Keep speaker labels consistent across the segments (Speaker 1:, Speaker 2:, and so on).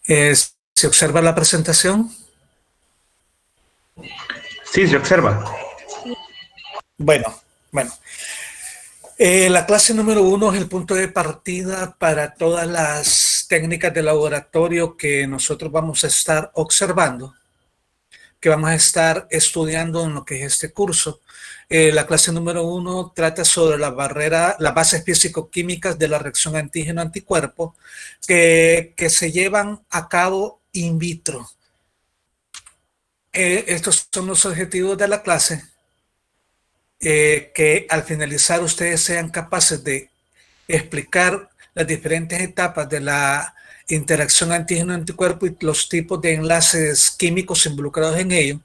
Speaker 1: ¿Se observa la presentación?
Speaker 2: Sí, se observa.
Speaker 1: Bueno, bueno. La clase número 1 es el punto de partida para todas las técnicas de laboratorio que nosotros vamos a estar observando, que vamos a estar estudiando en lo que es este curso. La clase número 1 trata sobre las bases físico-químicas de la reacción antígeno-anticuerpo que se llevan a cabo in vitro. Estos son los objetivos de la clase. Que al finalizar ustedes sean capaces de explicar las diferentes etapas de la interacción antígeno-anticuerpo y los tipos de enlaces químicos involucrados en ello,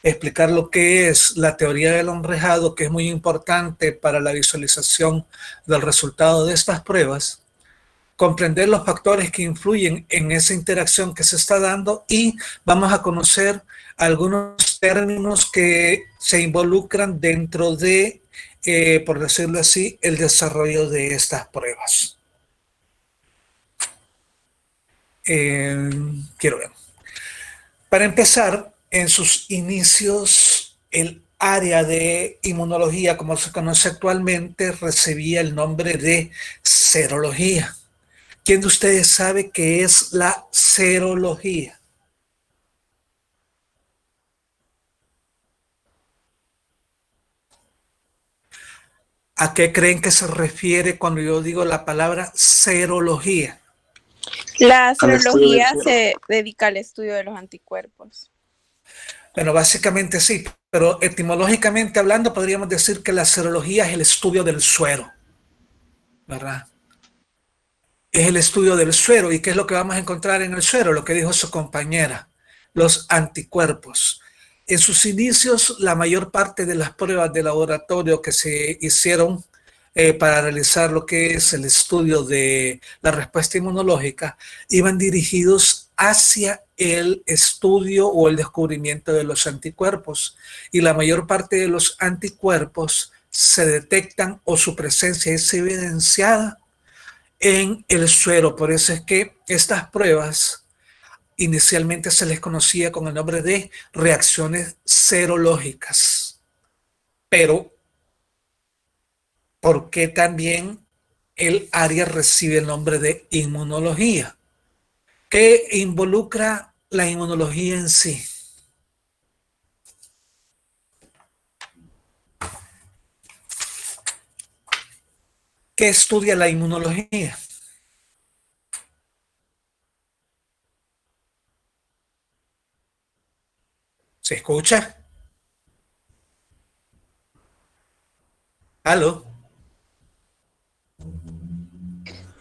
Speaker 1: explicar lo que es la teoría del enrejado, que es muy importante para la visualización del resultado de estas pruebas, comprender los factores que influyen en esa interacción que se está dando y vamos a conocer algunos términos que se involucran dentro de, por decirlo así, el desarrollo de estas pruebas. Quiero ver. Para empezar, en sus inicios, el área de inmunología, como se conoce actualmente, recibía el nombre de serología. ¿Quién de ustedes sabe qué es la serología? ¿A qué creen que se refiere cuando yo digo la palabra serología?
Speaker 3: La serología se dedica al estudio de los anticuerpos.
Speaker 1: Bueno, básicamente sí, pero etimológicamente hablando podríamos decir que la serología es el estudio del suero, ¿verdad? Es el estudio del suero. ¿Y qué es lo que vamos a encontrar en el suero? Lo que dijo su compañera, los anticuerpos. En sus inicios, la mayor parte de las pruebas de laboratorio que se hicieron para realizar lo que es el estudio de la respuesta inmunológica iban dirigidos hacia el estudio o el descubrimiento de los anticuerpos. Y la mayor parte de los anticuerpos se detectan o su presencia es evidenciada en el suero. Por eso es que estas pruebas inicialmente se les conocía con el nombre de reacciones serológicas. Pero, ¿por qué también el área recibe el nombre de inmunología? ¿Qué involucra la inmunología en sí? ¿Qué estudia la inmunología? ¿Se escucha? ¿Aló?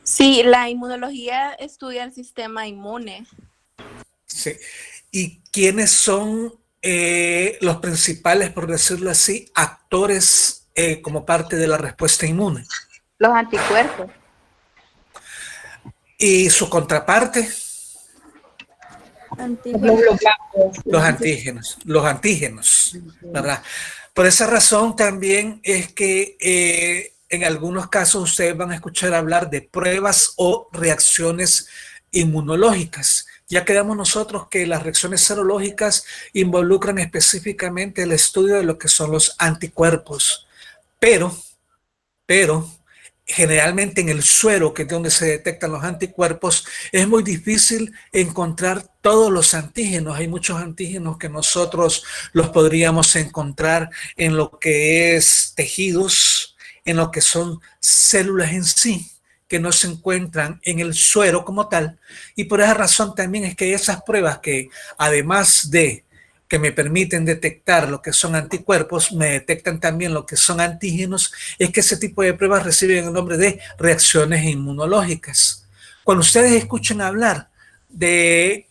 Speaker 3: Sí, la inmunología estudia el sistema inmune.
Speaker 1: Sí. ¿Y quiénes son los principales, por decirlo así, actores como parte de la respuesta inmune?
Speaker 3: Los anticuerpos.
Speaker 1: ¿Y su contraparte? Los antígenos, ¿verdad? Por esa razón también es que en algunos casos ustedes van a escuchar hablar de pruebas o reacciones inmunológicas. Ya quedamos nosotros que las reacciones serológicas involucran específicamente el estudio de lo que son los anticuerpos, pero generalmente en el suero, que es donde se detectan los anticuerpos, es muy difícil encontrar todos los antígenos. Hay muchos antígenos que nosotros los podríamos encontrar en lo que es tejidos, en lo que son células en sí, que no se encuentran en el suero como tal. Y por esa razón también es que esas pruebas que, además de que me permiten detectar lo que son anticuerpos, me detectan también lo que son antígenos, es que ese tipo de pruebas reciben el nombre de reacciones inmunológicas. Cuando ustedes escuchen hablar de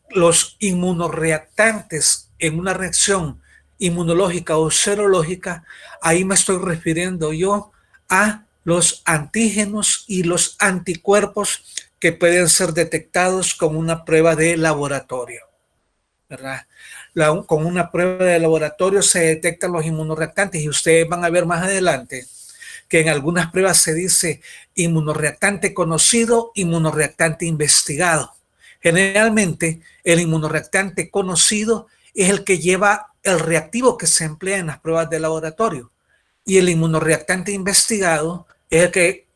Speaker 1: los inmunoreactantes en una reacción inmunológica o serológica, ahí me estoy refiriendo yo a los antígenos y los anticuerpos que pueden ser detectados con una prueba de laboratorio, ¿verdad? Con una prueba de laboratorio se detectan los inmunoreactantes y ustedes van a ver más adelante que en algunas pruebas se dice inmunoreactante conocido, inmunoreactante investigado. Generalmente, el inmunoreactante conocido es el que lleva el reactivo que se emplea en las pruebas de laboratorio. Y el inmunoreactante investigado es el que,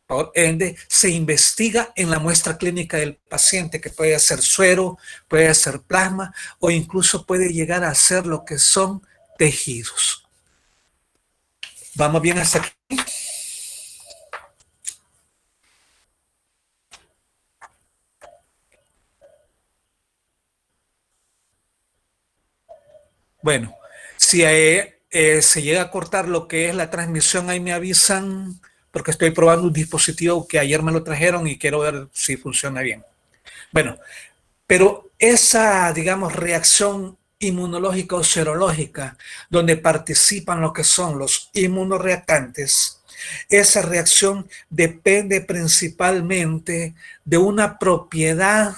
Speaker 1: por ende, se investiga en la muestra clínica del paciente, que puede ser suero, puede ser plasma o incluso puede llegar a ser lo que son tejidos. ¿Vamos bien hasta aquí? Bueno, si se llega a cortar lo que es la transmisión, ahí me avisan, porque estoy probando un dispositivo que ayer me lo trajeron y quiero ver si funciona bien. Bueno, pero esa, digamos, reacción inmunológica o serológica, donde participan lo que son los inmunoreactantes, esa reacción depende principalmente de una propiedad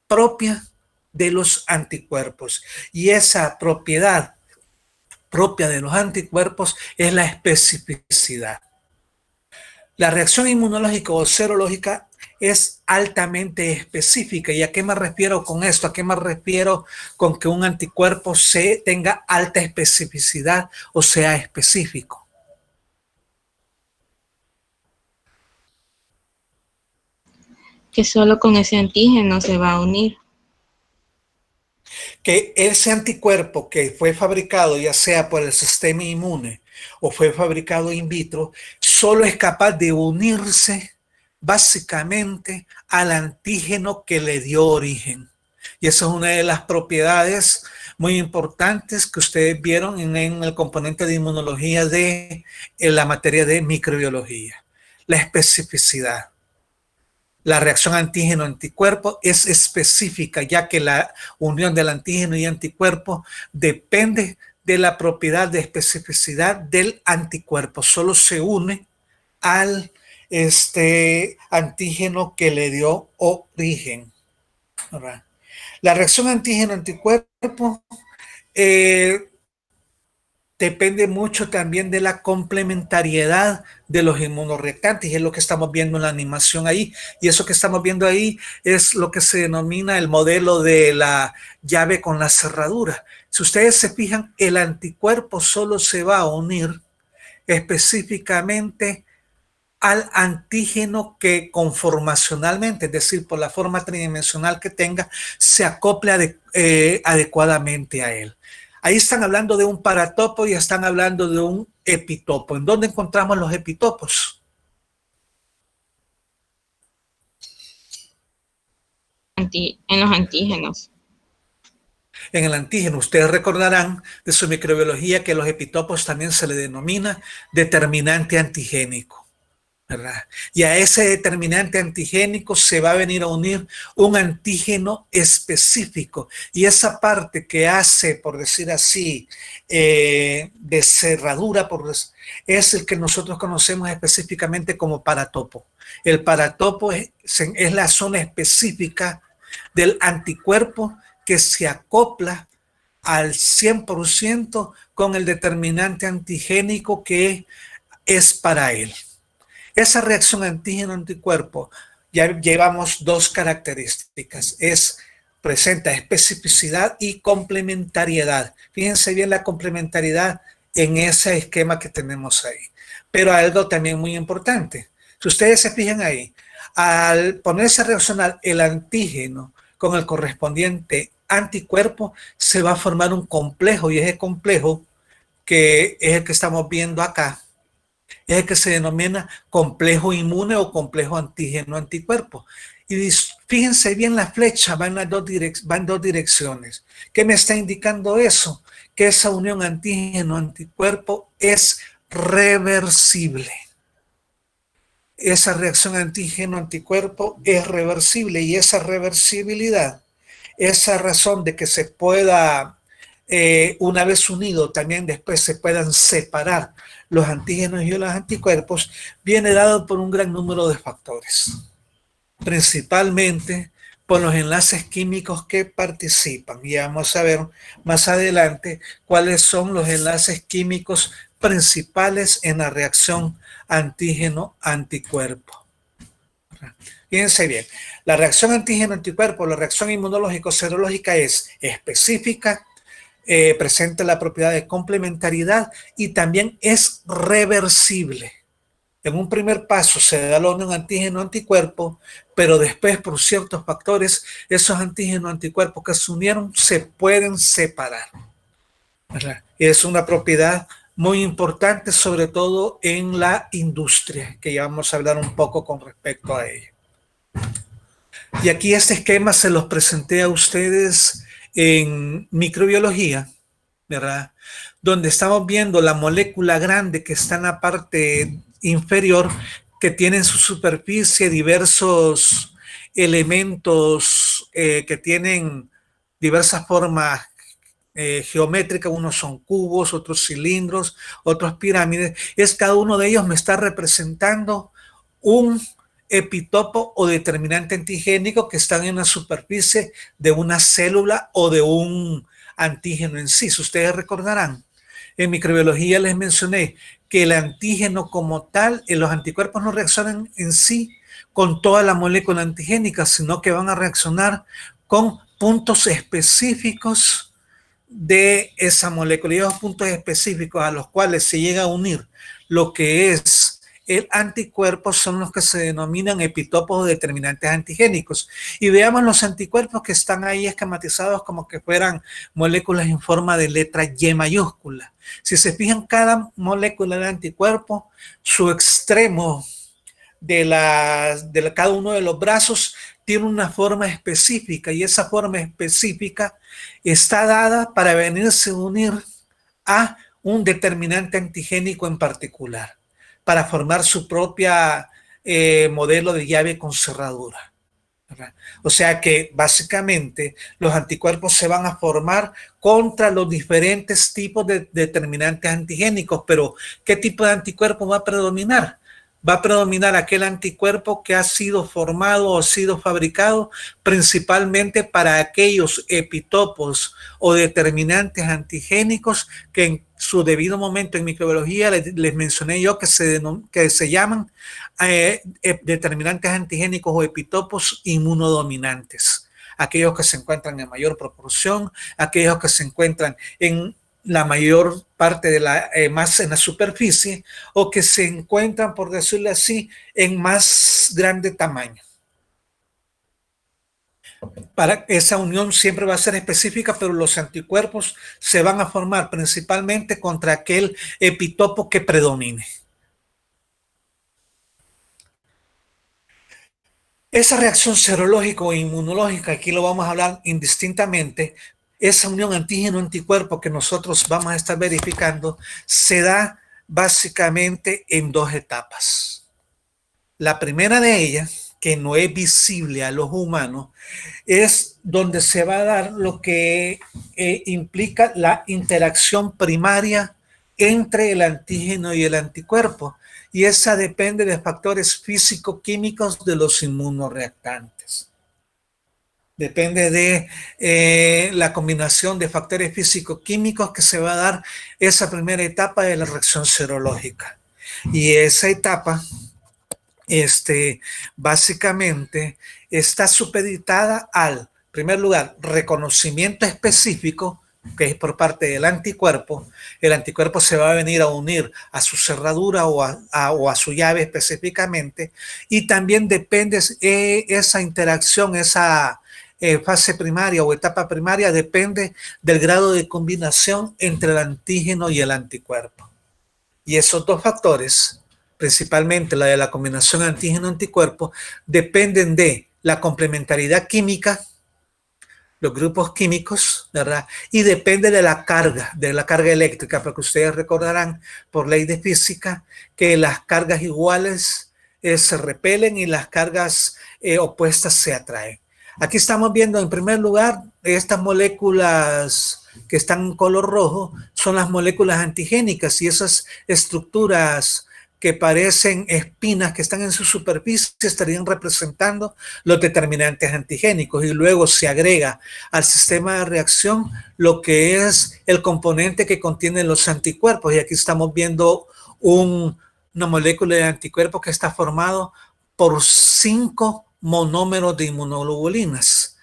Speaker 1: propia de los anticuerpos. Y esa propiedad propia de los anticuerpos es la especificidad. La reacción inmunológica o serológica es altamente específica. ¿Y a qué me refiero con esto? ¿A qué me refiero con que un anticuerpo tenga alta especificidad o sea específico?
Speaker 2: Que solo con ese antígeno se va a unir.
Speaker 1: Que ese anticuerpo que fue fabricado ya sea por el sistema inmune o fue fabricado in vitro, solo es capaz de unirse básicamente al antígeno que le dio origen. Y esa es una de las propiedades muy importantes que ustedes vieron en el componente de inmunología en la materia de microbiología. La especificidad. La reacción antígeno-anticuerpo es específica, ya que la unión del antígeno y anticuerpo depende de la propiedad de especificidad del anticuerpo. Solo se une al antígeno que le dio origen. La reacción antígeno-anticuerpo depende mucho también de la complementariedad de los inmunoreactantes, y es lo que estamos viendo en la animación ahí. Y eso que estamos viendo ahí es lo que se denomina el modelo de la llave con la cerradura. Si ustedes se fijan, el anticuerpo solo se va a unir específicamente al antígeno que conformacionalmente, es decir, por la forma tridimensional que tenga, se acople adecuadamente a él. Ahí están hablando de un paratopo y están hablando de un epitopo. ¿En dónde encontramos los epitopos?
Speaker 2: En los antígenos.
Speaker 1: En el antígeno. Ustedes recordarán de su microbiología que los epitopos también se le denomina determinante antigénico, ¿verdad? Y a ese determinante antigénico se va a venir a unir un antígeno específico, y esa parte que hace, por decir así, de cerradura, es el que nosotros conocemos específicamente como paratopo. El paratopo es la zona específica del anticuerpo que se acopla al 100% con el determinante antigénico que es para él. Esa reacción antígeno-anticuerpo, ya llevamos dos características, presenta especificidad y complementariedad. Fíjense bien la complementariedad en ese esquema que tenemos ahí. Pero algo también muy importante, si ustedes se fijan ahí, al ponerse a reaccionar el antígeno con el correspondiente anticuerpo, se va a formar un complejo, y ese complejo, que es el que estamos viendo acá, es el que se denomina complejo inmune o complejo antígeno-anticuerpo. Y fíjense bien, la flecha va en dos direcciones. ¿Qué me está indicando eso? Que esa unión antígeno-anticuerpo es reversible. Esa reacción antígeno-anticuerpo es reversible, y esa reversibilidad, esa razón de que se pueda, una vez unido, también después se puedan separar los antígenos y los anticuerpos, viene dado por un gran número de factores, principalmente por los enlaces químicos que participan. Y vamos a ver más adelante cuáles son los enlaces químicos principales en la reacción antígeno-anticuerpo. Fíjense bien, la reacción antígeno-anticuerpo, la reacción inmunológico-serológica es específica, presenta la propiedad de complementariedad y también es reversible. En un primer paso se da la unión antígeno-anticuerpo, pero después por ciertos factores esos antígeno-anticuerpos que se unieron se pueden separar, ¿verdad? Es una propiedad muy importante, sobre todo en la industria, que ya vamos a hablar un poco con respecto a ello. Y aquí este esquema se los presenté a ustedes en microbiología, ¿verdad? Donde estamos viendo la molécula grande que está en la parte inferior, que tiene en su superficie diversos elementos que tienen diversas formas geométricas, unos son cubos, otros cilindros, otros pirámides. Cada uno de ellos me está representando un epitopo o determinante antigénico que están en la superficie de una célula o de un antígeno en sí. Si ustedes recordarán, en microbiología les mencioné que el antígeno como tal, los anticuerpos no reaccionan en sí con toda la molécula antigénica, sino que van a reaccionar con puntos específicos de esa molécula, y esos puntos específicos a los cuales se llega a unir lo que es el anticuerpo son los que se denominan epitopos determinantes antigénicos. Y veamos los anticuerpos que están ahí esquematizados como que fueran moléculas en forma de letra Y mayúscula. Si se fijan, cada molécula de anticuerpo, su extremo de cada uno de los brazos tiene una forma específica, y esa forma específica está dada para venirse a unir a un determinante antigénico en particular, para formar su propia modelo de llave con cerradura, ¿verdad? O sea que básicamente los anticuerpos se van a formar contra los diferentes tipos de determinantes antigénicos, pero ¿qué tipo de anticuerpo va a predominar? Va a predominar aquel anticuerpo que ha sido formado o sido fabricado principalmente para aquellos epitopos o determinantes antigénicos que en su debido momento en microbiología les mencioné yo que se llaman determinantes antigénicos o epitopos inmunodominantes. Aquellos que se encuentran en mayor proporción, aquellos que se encuentran en la mayor parte de más en la superficie, o que se encuentran, por decirlo así, en más grande tamaño. Para esa unión siempre va a ser específica, pero los anticuerpos se van a formar principalmente contra aquel epitopo que predomine. Esa reacción serológica o inmunológica, aquí lo vamos a hablar indistintamente, esa unión antígeno-anticuerpo que nosotros vamos a estar verificando se da básicamente en dos etapas. La primera de ellas, que no es visible a los humanos, es donde se va a dar lo que implica la interacción primaria entre el antígeno y el anticuerpo, y esa depende de factores físico-químicos de los inmunoreactantes. Depende de la combinación de factores físico-químicos que se va a dar esa primera etapa de la reacción serológica. Y esa etapa, básicamente, está supeditada al, en primer lugar, reconocimiento específico, que es por parte del anticuerpo. El anticuerpo se va a venir a unir a su cerradura o a su llave específicamente, y también depende esa interacción, esa fase primaria o etapa primaria, depende del grado de combinación entre el antígeno y el anticuerpo. Y esos dos factores, principalmente la de la combinación antígeno-anticuerpo, dependen de la complementariedad química, los grupos químicos, ¿verdad? Y depende de la carga eléctrica, porque ustedes recordarán por ley de física que las cargas iguales se repelen y las cargas opuestas se atraen. Aquí estamos viendo en primer lugar estas moléculas que están en color rojo, son las moléculas antigénicas, y esas estructuras que parecen espinas que están en su superficie estarían representando los determinantes antigénicos, y luego se agrega al sistema de reacción lo que es el componente que contiene los anticuerpos, y aquí estamos viendo una molécula de anticuerpos que está formado por 5 monómeros de inmunoglobulinas.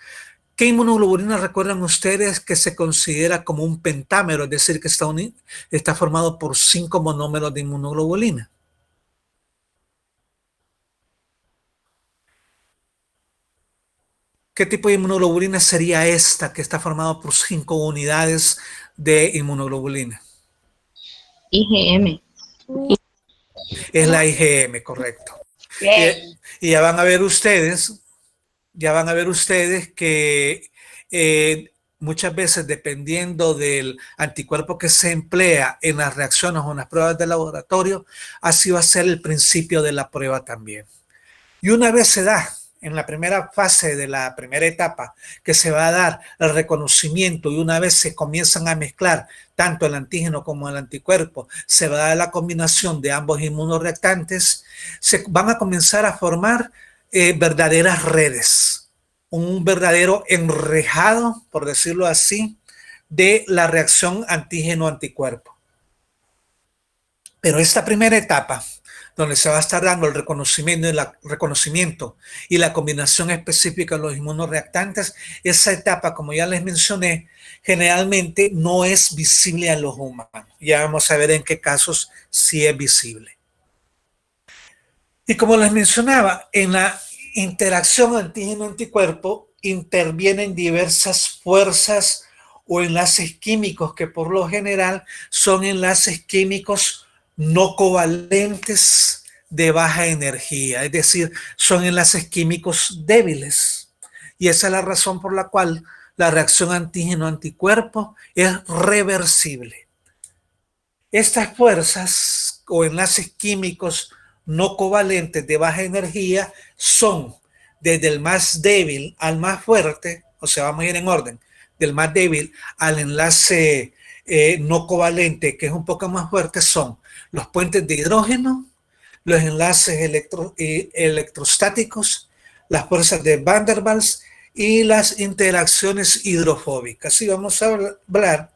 Speaker 1: ¿Qué inmunoglobulina recuerdan ustedes que se considera como un pentámero? Es decir, que está formado por 5 monómeros de inmunoglobulina. ¿Qué tipo de inmunoglobulina sería esta que está formada por 5 unidades de inmunoglobulina?
Speaker 2: IgM.
Speaker 1: Es la IgM, correcto. Y ya van a ver ustedes que muchas veces, dependiendo del anticuerpo que se emplea en las reacciones o en las pruebas de laboratorio, así va a ser el principio de la prueba también. Y una vez se da en la primera fase de la primera etapa, que se va a dar el reconocimiento, y una vez se comienzan a mezclar tanto el antígeno como el anticuerpo, se va a dar la combinación de ambos inmunoreactantes, se van a comenzar a formar verdaderas redes, un verdadero enrejado, por decirlo así, de la reacción antígeno-anticuerpo. Pero esta primera etapa, donde se va a estar dando el reconocimiento y la combinación específica de los inmunoreactantes, esa etapa, como ya les mencioné, generalmente no es visible a los humanos. Ya vamos a ver en qué casos sí es visible. Y como les mencionaba, en la interacción antígeno-anticuerpo intervienen diversas fuerzas o enlaces químicos que por lo general son enlaces químicos no covalentes de baja energía, es decir, son enlaces químicos débiles. Y esa es la razón por la cual la reacción antígeno-anticuerpo es reversible. Estas fuerzas o enlaces químicos no covalentes de baja energía son desde el más débil al más fuerte, o sea, vamos a ir en orden, del más débil al enlace no covalente, que es un poco más fuerte, son los puentes de hidrógeno, los enlaces electrostáticos, las fuerzas de Van der Waals y las interacciones hidrofóbicas. Y vamos a hablar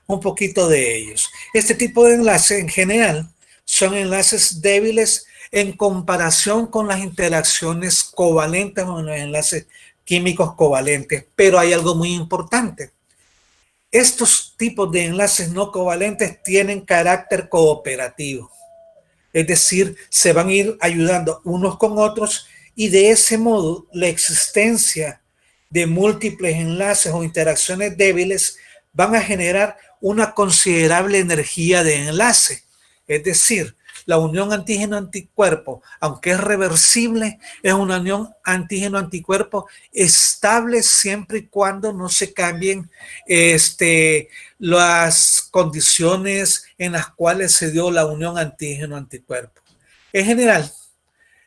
Speaker 1: un poquito de ellos. Este tipo de enlaces en general son enlaces débiles en comparación con las interacciones covalentes o los enlaces químicos covalentes, pero hay algo muy importante. Estos tipos de enlaces no covalentes tienen carácter cooperativo, es decir, se van a ir ayudando unos con otros y de ese modo la existencia de múltiples enlaces o interacciones débiles van a generar una considerable energía de enlace, es decir, la unión antígeno-anticuerpo, aunque es reversible, es una unión antígeno-anticuerpo estable siempre y cuando no se cambien las condiciones en las cuales se dio la unión antígeno-anticuerpo. En general,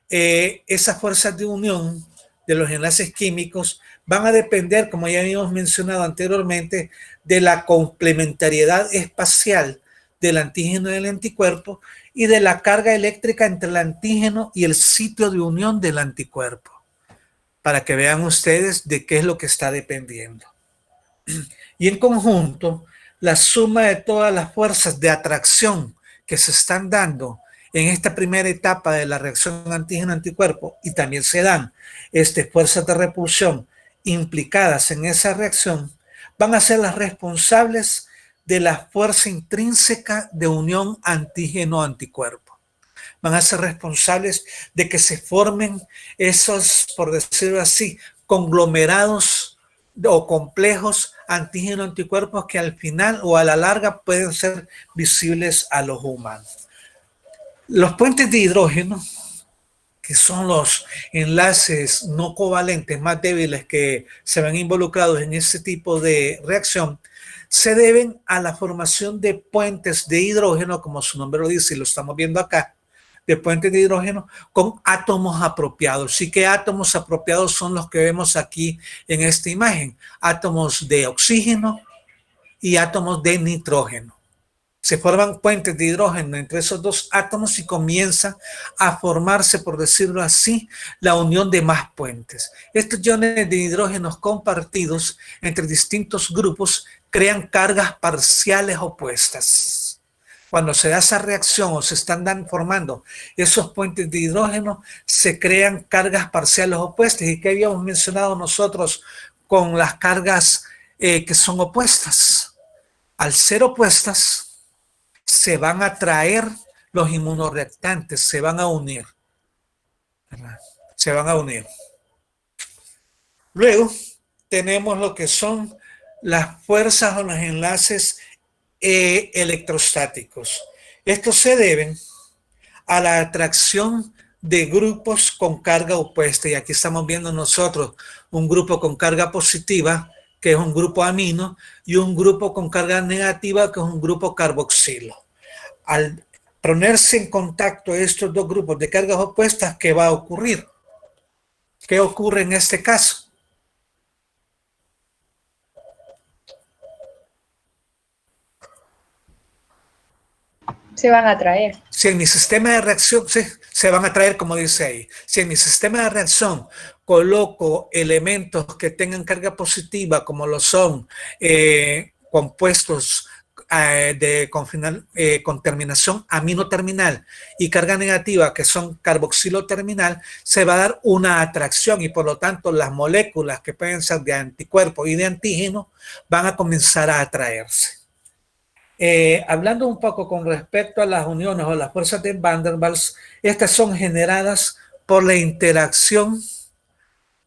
Speaker 1: esas fuerzas de unión de los enlaces químicos van a depender, como ya habíamos mencionado anteriormente, de la complementariedad espacial del antígeno y del anticuerpo y de la carga eléctrica entre el antígeno y el sitio de unión del anticuerpo, para que vean ustedes de qué es lo que está dependiendo. Y en conjunto, la suma de todas las fuerzas de atracción que se están dando en esta primera etapa de la reacción antígeno-anticuerpo, y también se dan fuerzas de repulsión implicadas en esa reacción, van a ser las responsables de la fuerza intrínseca de unión antígeno-anticuerpo. Van a ser responsables de que se formen esos, por decirlo así, conglomerados o complejos antígeno-anticuerpos que al final o a la larga pueden ser visibles a los humanos. Los puentes de hidrógeno, que son los enlaces no covalentes más débiles que se ven involucrados en este tipo de reacción, se deben a la formación de puentes de hidrógeno, como su nombre lo dice y lo estamos viendo acá, de puentes de hidrógeno con átomos apropiados. ¿Y qué átomos apropiados son los que vemos aquí en esta imagen? Átomos de oxígeno y átomos de nitrógeno. Se forman puentes de hidrógeno entre esos dos átomos y comienza a formarse, por decirlo así, la unión de más puentes. Estos iones de hidrógenos compartidos entre distintos grupos crean cargas parciales opuestas. Cuando se da esa reacción o se están formando esos puentes de hidrógeno, se crean cargas parciales opuestas. ¿Y qué habíamos mencionado nosotros con las cargas que son opuestas? Al ser opuestas, se van a atraer los inmunoreactantes, se van a unir, ¿verdad? Se van a unir. Luego tenemos lo que son las fuerzas o los enlaces electrostáticos. Estos se deben a la atracción de grupos con carga opuesta. Y aquí estamos viendo nosotros un grupo con carga positiva, que es un grupo amino, y un grupo con carga negativa, que es un grupo carboxilo. Al ponerse en contacto estos dos grupos de cargas opuestas, ¿qué va a ocurrir? ¿Qué ocurre en este caso?
Speaker 4: Se van a atraer.
Speaker 1: Si en mi sistema de reacción, sí, se van a traer, como dice ahí. Si en mi sistema de reacción coloco elementos que tengan carga positiva, como lo son compuestos con terminación amino terminal, y carga negativa, que son carboxilo terminal, se va a dar una atracción y por lo tanto las moléculas que pueden ser de anticuerpos y de antígeno van a comenzar a atraerse. Hablando un poco con respecto a las uniones o las fuerzas de Van der Waals, estas son generadas por la interacción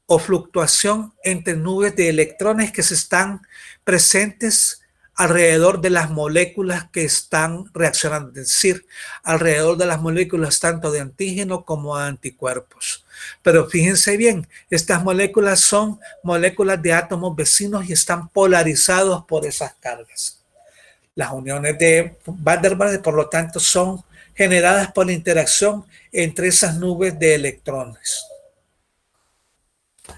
Speaker 1: o fluctuación entre nubes de electrones que se están presentes alrededor de las moléculas que están reaccionando, es decir, alrededor de las moléculas tanto de antígeno como de anticuerpos. Pero fíjense bien, estas moléculas son moléculas de átomos vecinos y están polarizados por esas cargas. Las uniones de Van der Waals, por lo tanto, son generadas por la interacción entre esas nubes de electrones.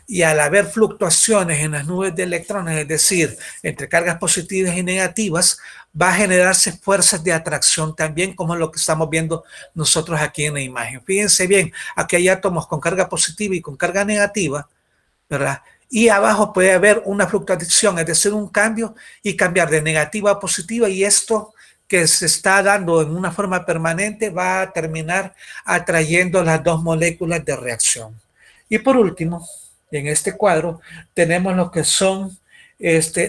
Speaker 1: Y al haber fluctuaciones en las nubes de electrones, es decir, entre cargas positivas y negativas, va a generarse fuerzas de atracción también, como es lo que estamos viendo nosotros aquí en la imagen. Fíjense bien, aquí hay átomos con carga positiva y con carga negativa, ¿verdad? Y abajo puede haber una fluctuación, es decir, un cambio y cambiar de negativa a positiva, y esto que se está dando en una forma permanente va a terminar atrayendo las dos moléculas de reacción. Y por último, en este cuadro tenemos lo que son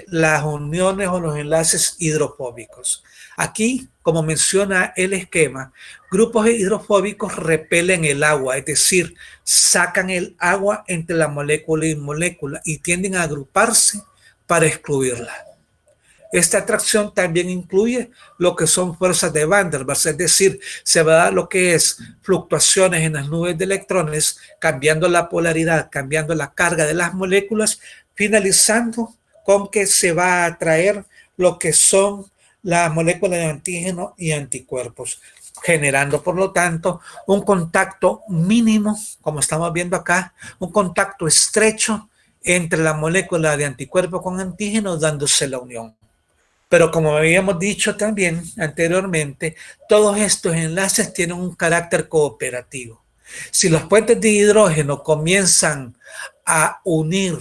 Speaker 1: las uniones o los enlaces hidrofóbicos. Aquí, como menciona el esquema, grupos hidrofóbicos repelen el agua, es decir, sacan el agua entre la molécula y molécula y tienden a agruparse para excluirla. Esta atracción también incluye lo que son fuerzas de Van der Waals, es decir, se va a dar lo que es fluctuaciones en las nubes de electrones, cambiando la polaridad, cambiando la carga de las moléculas, finalizando con que se va a atraer lo que son las moléculas de antígeno y anticuerpos, generando por lo tanto un contacto mínimo, como estamos viendo acá, un contacto estrecho entre la molécula de anticuerpo con antígeno, dándose la unión. Pero como habíamos dicho también anteriormente, todos estos enlaces tienen un carácter cooperativo. Si los puentes de hidrógeno comienzan a unir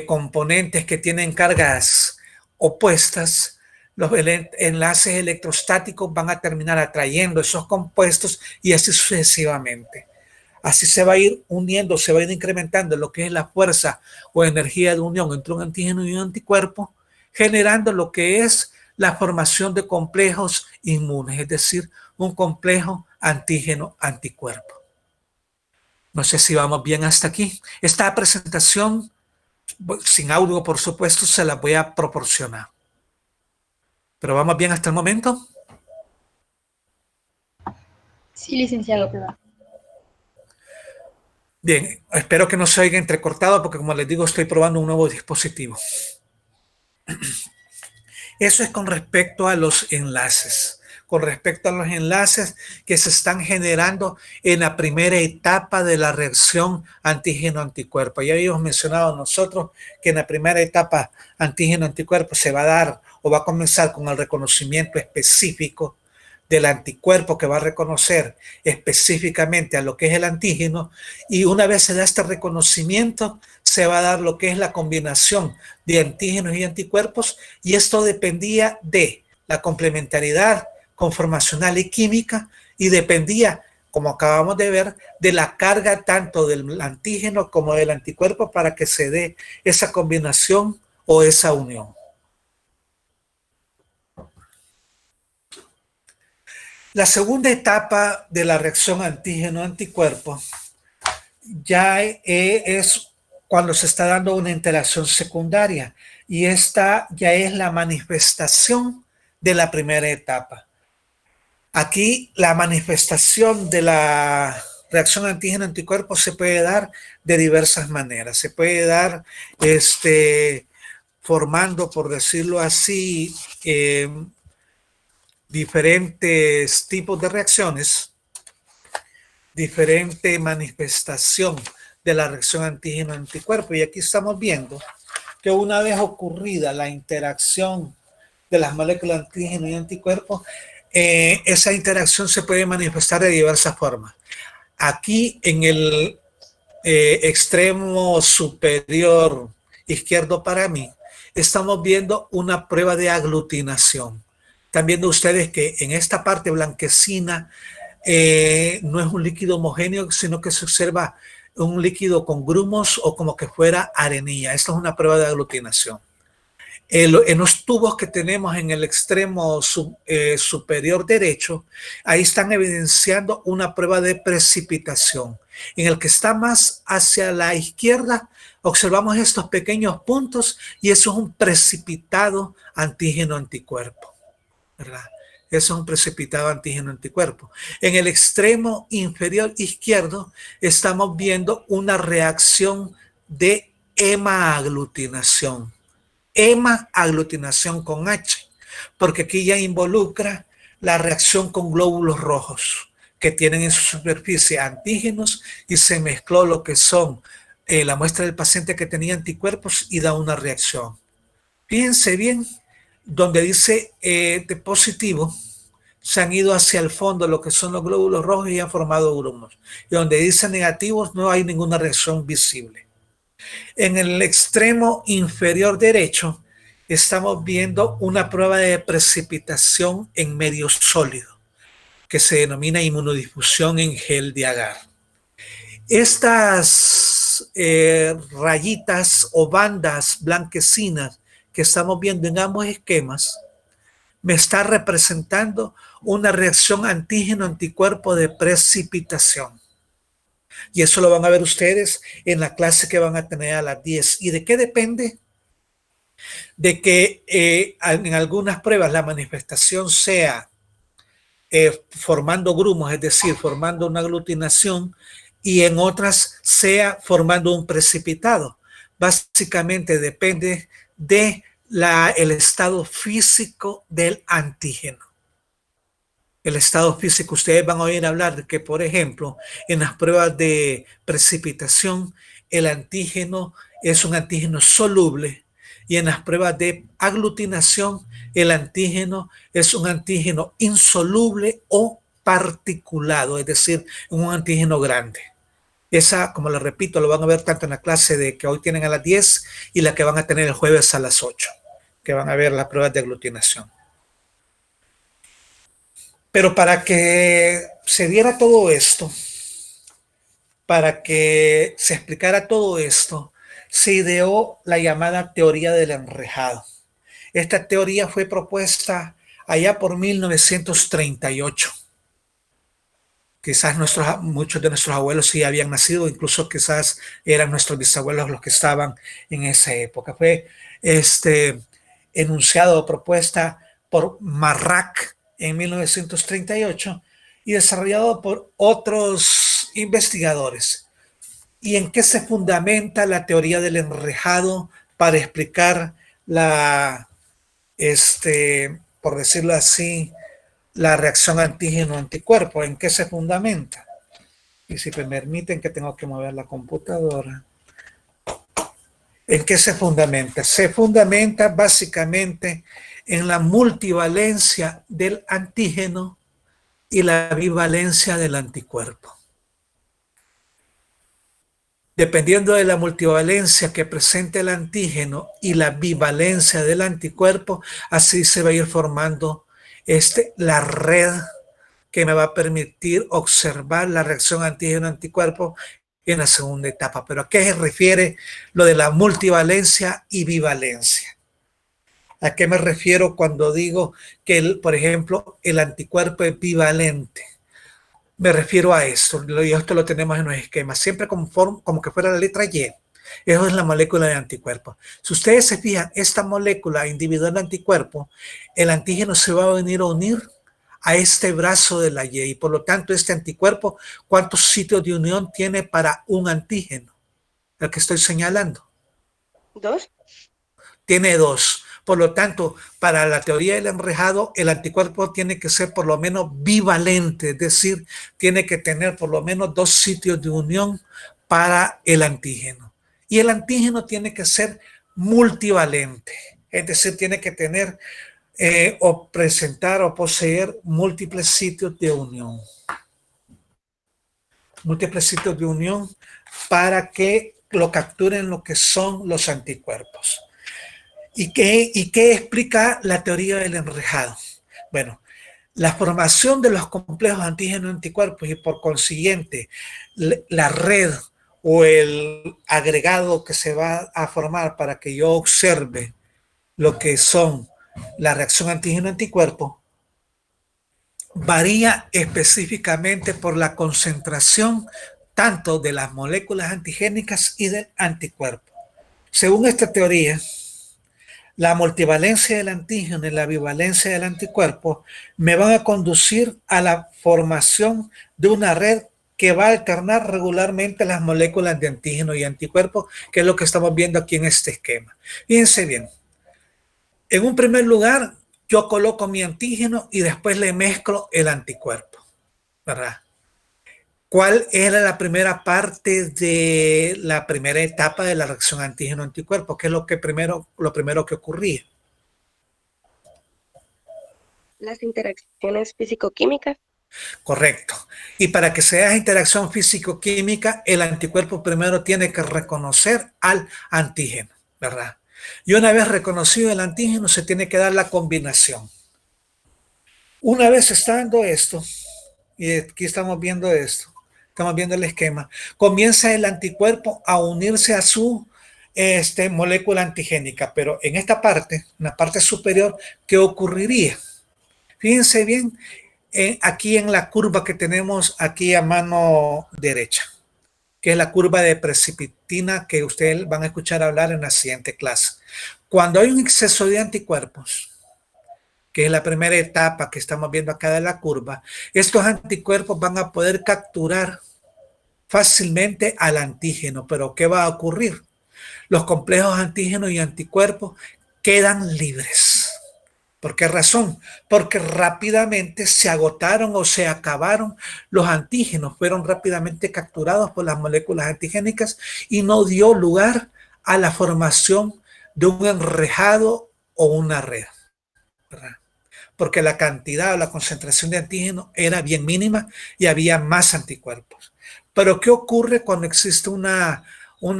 Speaker 1: componentes que tienen cargas opuestas, los enlaces electrostáticos van a terminar atrayendo esos compuestos y así sucesivamente. Así se va a ir uniendo, se va a ir incrementando lo que es la fuerza o energía de unión entre un antígeno y un anticuerpo, generando lo que es la formación de complejos inmunes, es decir, un complejo antígeno-anticuerpo. No sé si vamos bien hasta aquí. Esta presentación, sin audio por supuesto, se la voy a proporcionar. ¿Pero vamos bien hasta el momento?
Speaker 4: Sí, licenciado.
Speaker 1: Bien, espero que no se oiga entrecortado porque, como les digo, estoy probando un nuevo dispositivo. Eso es con respecto a los enlaces. Con respecto a los enlaces que se están generando en la primera etapa de la reacción antígeno-anticuerpo. Ya habíamos mencionado nosotros que en la primera etapa antígeno-anticuerpo se va a dar o va a comenzar con el reconocimiento específico del anticuerpo que va a reconocer específicamente a lo que es el antígeno, y una vez se da este reconocimiento se va a dar lo que es la combinación de antígenos y anticuerpos, y esto dependía de la complementariedad conformacional y química y dependía, como acabamos de ver, de la carga tanto del antígeno como del anticuerpo para que se dé esa combinación o esa unión. La segunda etapa de la reacción antígeno-anticuerpo ya es cuando se está dando una interacción secundaria y esta ya es la manifestación de la primera etapa. Aquí la manifestación de la reacción antígeno-anticuerpo se puede dar de diversas maneras. Se puede dar formando, por decirlo así, diferentes tipos de reacciones, diferente manifestación de la reacción antígeno-anticuerpo. Y aquí estamos viendo que una vez ocurrida la interacción de las moléculas antígeno y anticuerpo, esa interacción se puede manifestar de diversas formas. Aquí en el extremo superior izquierdo para mí, estamos viendo una prueba de aglutinación. Están viendo ustedes que en esta parte blanquecina no es un líquido homogéneo, sino que se observa un líquido con grumos o como que fuera arenilla. Esta es una prueba de aglutinación. En los tubos que tenemos en el extremo superior derecho, ahí están evidenciando una prueba de precipitación. En el que está más hacia la izquierda, observamos estos pequeños puntos y eso es un precipitado antígeno-anticuerpo, ¿verdad? Eso es un precipitado antígeno-anticuerpo. En el extremo inferior izquierdo estamos viendo una reacción de hemaglutinación. Hemaglutinación con H, porque aquí ya involucra la reacción con glóbulos rojos que tienen en su superficie antígenos y se mezcló lo que son la muestra del paciente que tenía anticuerpos y da una reacción. Fíjense bien, donde dice de positivo, se han ido hacia el fondo lo que son los glóbulos rojos y han formado grumos. Y donde dice negativos no hay ninguna reacción visible. En el extremo inferior derecho estamos viendo una prueba de precipitación en medio sólido que se denomina inmunodifusión en gel de agar. Estas rayitas o bandas blanquecinas que estamos viendo en ambos esquemas me está representando una reacción antígeno-anticuerpo de precipitación. Y eso lo van a ver ustedes en la clase que van a tener a las 10. ¿Y de qué depende? De que en algunas pruebas la manifestación sea formando grumos, es decir, formando una aglutinación, y en otras sea formando un precipitado. Básicamente depende de el estado físico del antígeno. El estado físico, ustedes van a oír hablar de que, por ejemplo, en las pruebas de precipitación, el antígeno es un antígeno soluble y en las pruebas de aglutinación, el antígeno es un antígeno insoluble o particulado, es decir, un antígeno grande. Esa, como les repito, lo van a ver tanto en la clase de que hoy tienen a las 10 y la que van a tener el jueves a las 8, que van a ver las pruebas de aglutinación. Pero para que se diera todo esto, para que se explicara todo esto, se ideó la llamada teoría del enrejado. Esta teoría fue propuesta allá por 1938. Quizás muchos de nuestros abuelos sí habían nacido, incluso quizás eran nuestros bisabuelos los que estaban en esa época. Fue enunciado o propuesta por Marrak en 1938 y desarrollado por otros investigadores. ¿Y en qué se fundamenta la teoría del enrejado para explicar por decirlo así, la reacción antígeno-anticuerpo? ¿En qué se fundamenta? Y si me permiten que tengo que mover la computadora. ¿En qué se fundamenta? Se fundamenta básicamente en la multivalencia del antígeno y la bivalencia del anticuerpo. Dependiendo de la multivalencia que presente el antígeno y la bivalencia del anticuerpo, así se va a ir formando la red que me va a permitir observar la reacción antígeno-anticuerpo en la segunda etapa. Pero ¿a qué se refiere lo de la multivalencia y bivalencia? ¿A qué me refiero cuando digo que, por ejemplo, el anticuerpo es bivalente? Me refiero a esto, y esto lo tenemos en los esquemas, siempre como que fuera la letra Y. Eso es la molécula de anticuerpo. Si ustedes se fijan, esta molécula individual de anticuerpo, el antígeno se va a venir a unir a este brazo de la Y, y por lo tanto este anticuerpo, ¿cuántos sitios de unión tiene para un antígeno? El que estoy señalando.
Speaker 3: 2.
Speaker 1: Tiene 2. Por lo tanto, para la teoría del enrejado, el anticuerpo tiene que ser por lo menos bivalente, es decir, tiene que tener por lo menos 2 sitios de unión para el antígeno. Y el antígeno tiene que ser multivalente, es decir, tiene que tener o presentar o poseer múltiples sitios de unión. Múltiples sitios de unión para que lo capturen lo que son los anticuerpos. ¿Y qué explica la teoría del enrejado? Bueno, la formación de los complejos antígeno-anticuerpos y por consiguiente la red o el agregado que se va a formar para que yo observe lo que son la reacción antígeno-anticuerpo varía específicamente por la concentración tanto de las moléculas antigénicas y del anticuerpo. Según esta teoría, la multivalencia del antígeno y la bivalencia del anticuerpo me van a conducir a la formación de una red que va a alternar regularmente las moléculas de antígeno y anticuerpo, que es lo que estamos viendo aquí en este esquema. Fíjense bien, en un primer lugar, yo coloco mi antígeno y después le mezclo el anticuerpo, ¿verdad? ¿Cuál era la primera parte de la primera etapa de la reacción antígeno-anticuerpo? ¿Qué es lo primero que ocurría?
Speaker 3: Las interacciones físico-químicas.
Speaker 1: Correcto. Y para que se haga interacción físico-química, el anticuerpo primero tiene que reconocer al antígeno, ¿verdad? Y una vez reconocido el antígeno, se tiene que dar la combinación. Una vez está dando esto, y aquí estamos viendo esto, estamos viendo el esquema, comienza el anticuerpo a unirse a su molécula antigénica, pero en esta parte, en la parte superior, ¿qué ocurriría? Fíjense bien, aquí en la curva que tenemos aquí a mano derecha, que es la curva de precipitina que ustedes van a escuchar hablar en la siguiente clase. Cuando hay un exceso de anticuerpos, que es la primera etapa que estamos viendo acá de la curva, estos anticuerpos van a poder capturar fácilmente al antígeno. Pero ¿qué va a ocurrir? Los complejos antígenos y anticuerpos quedan libres. ¿Por qué razón? Porque rápidamente se agotaron o se acabaron los antígenos, fueron rápidamente capturados por las moléculas antigénicas y no dio lugar a la formación de un enrejado o una red, ¿verdad? Porque la cantidad o la concentración de antígeno era bien mínima y había más anticuerpos. Pero ¿qué ocurre cuando existe una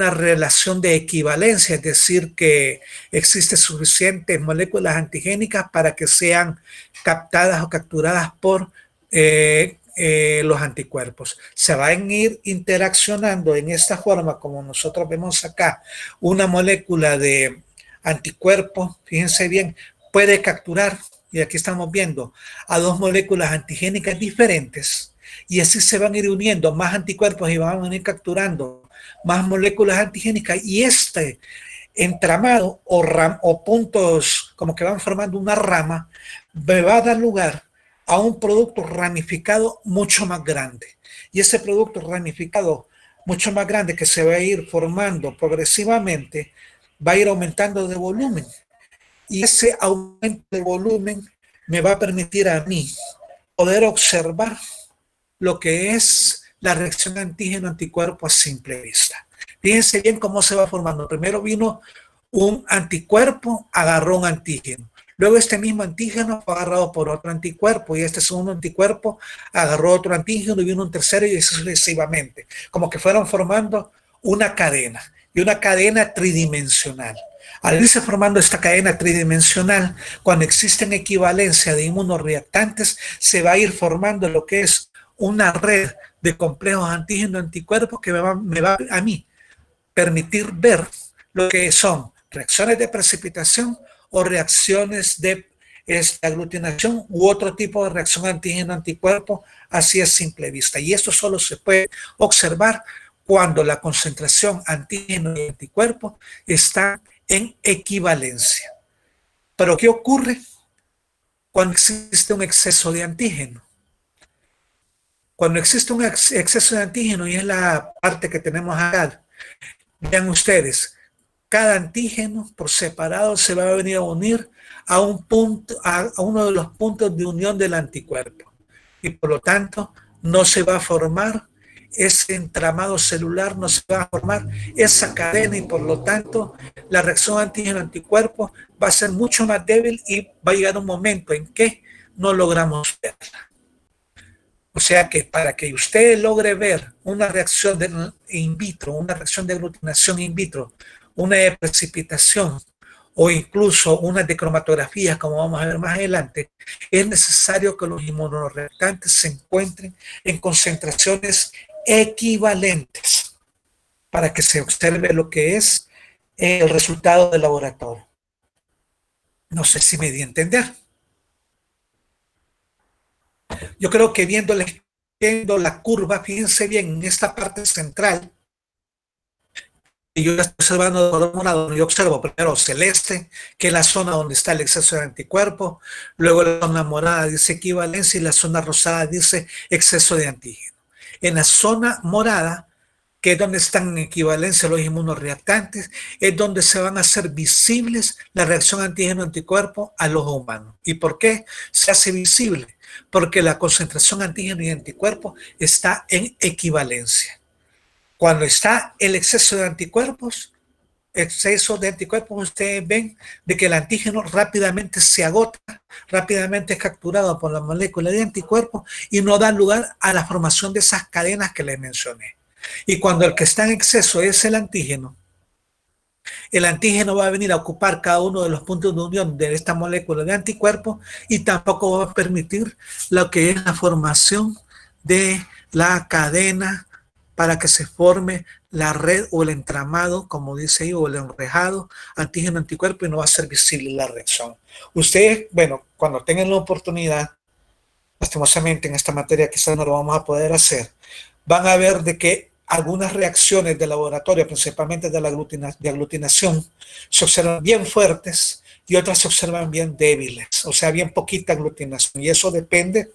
Speaker 1: relación de equivalencia? Es decir, que existe suficientes moléculas antigénicas para que sean captadas o capturadas por los anticuerpos. Se van a ir interaccionando en esta forma, como nosotros vemos acá, una molécula de anticuerpo, fíjense bien, puede capturar, y aquí estamos viendo, a 2 moléculas antigénicas diferentes, y así se van a ir uniendo más anticuerpos y van a ir capturando más moléculas antigénicas, y este entramado o puntos como que van formando una rama, me va a dar lugar a un producto ramificado mucho más grande. Y ese producto ramificado mucho más grande que se va a ir formando progresivamente, va a ir aumentando de volumen. Y ese aumento de volumen me va a permitir a mí poder observar lo que es la reacción antígeno-anticuerpo a simple vista. Fíjense bien cómo se va formando. Primero vino un anticuerpo, agarró un antígeno. Luego este mismo antígeno fue agarrado por otro anticuerpo y este segundo anticuerpo agarró otro antígeno y vino un tercero y así sucesivamente. Como que fueron formando una cadena. y una cadena tridimensional. Al irse formando esta cadena tridimensional, cuando existen equivalencia de inmunoreactantes, se va a ir formando lo que es una red de complejos antígeno-anticuerpos que me va a mí permitir ver lo que son reacciones de precipitación o reacciones de aglutinación u otro tipo de reacción antígeno-anticuerpo, así a simple vista. Y esto solo se puede observar cuando la concentración antígeno y anticuerpo está en equivalencia. Pero ¿qué ocurre cuando existe un exceso de antígeno? Cuando existe un exceso de antígeno, y es la parte que tenemos acá, vean ustedes, cada antígeno por separado se va a venir a unir a un punto, a uno de los puntos de unión del anticuerpo. Y por lo tanto, no se va a formar ese entramado celular, no se va a formar esa cadena, y por lo tanto la reacción antígeno-anticuerpo va a ser mucho más débil y va a llegar un momento en que no logramos verla. O sea que para que usted logre ver una reacción de in vitro, una reacción de aglutinación in vitro, una de precipitación o incluso una de cromatografía, como vamos a ver más adelante, es necesario que los inmunoreactantes se encuentren en concentraciones equivalentes para que se observe lo que es el resultado del laboratorio. No sé si me di a entender. Yo creo que viendo la curva, fíjense bien, en esta parte central, y yo estoy observando de color morado, yo observo primero celeste, que es la zona donde está el exceso de anticuerpos, luego la zona morada dice equivalencia y la zona rosada dice exceso de antígeno. En la zona morada, que es donde están en equivalencia los inmunoreactantes, es donde se van a hacer visibles la reacción antígeno-anticuerpo a los humanos. ¿Y por qué se hace visible? Porque la concentración antígeno y anticuerpo está en equivalencia. Cuando está el exceso de anticuerpos, ustedes ven de que el antígeno rápidamente se agota, rápidamente es capturado por la molécula de anticuerpos y no da lugar a la formación de esas cadenas que les mencioné. Y cuando el que está en exceso es el antígeno va a venir a ocupar cada uno de los puntos de unión de esta molécula de anticuerpos y tampoco va a permitir lo que es la formación de la cadena para que se forme la red o el entramado, como dice ahí, o el enrejado antígeno-anticuerpo, y no va a ser visible la reacción. Ustedes, bueno, cuando tengan la oportunidad, lastimosamente en esta materia quizás no lo vamos a poder hacer, van a ver de que algunas reacciones de laboratorio, principalmente de la aglutinación, se observan bien fuertes y otras se observan bien débiles, o sea, bien poquita aglutinación. Y eso depende,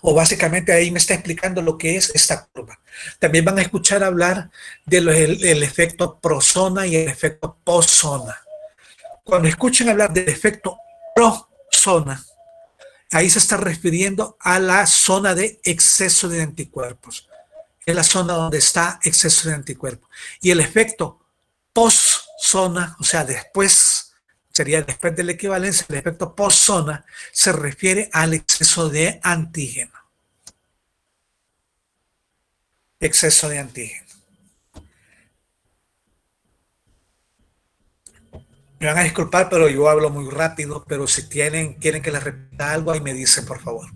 Speaker 1: o básicamente ahí me está explicando lo que es esta curva. También van a escuchar hablar del efecto prozona y el efecto poszona. Cuando escuchen hablar del efecto prozona, ahí se está refiriendo a la zona de exceso de anticuerpos. Es la zona donde está exceso de anticuerpos. Y el efecto post-zona, o sea, después, sería después de la equivalencia, el efecto post-zona se refiere al exceso de antígeno. Exceso de antígeno. Me van a disculpar, pero yo hablo muy rápido, pero si quieren que les repita algo, ahí me dicen, por favor.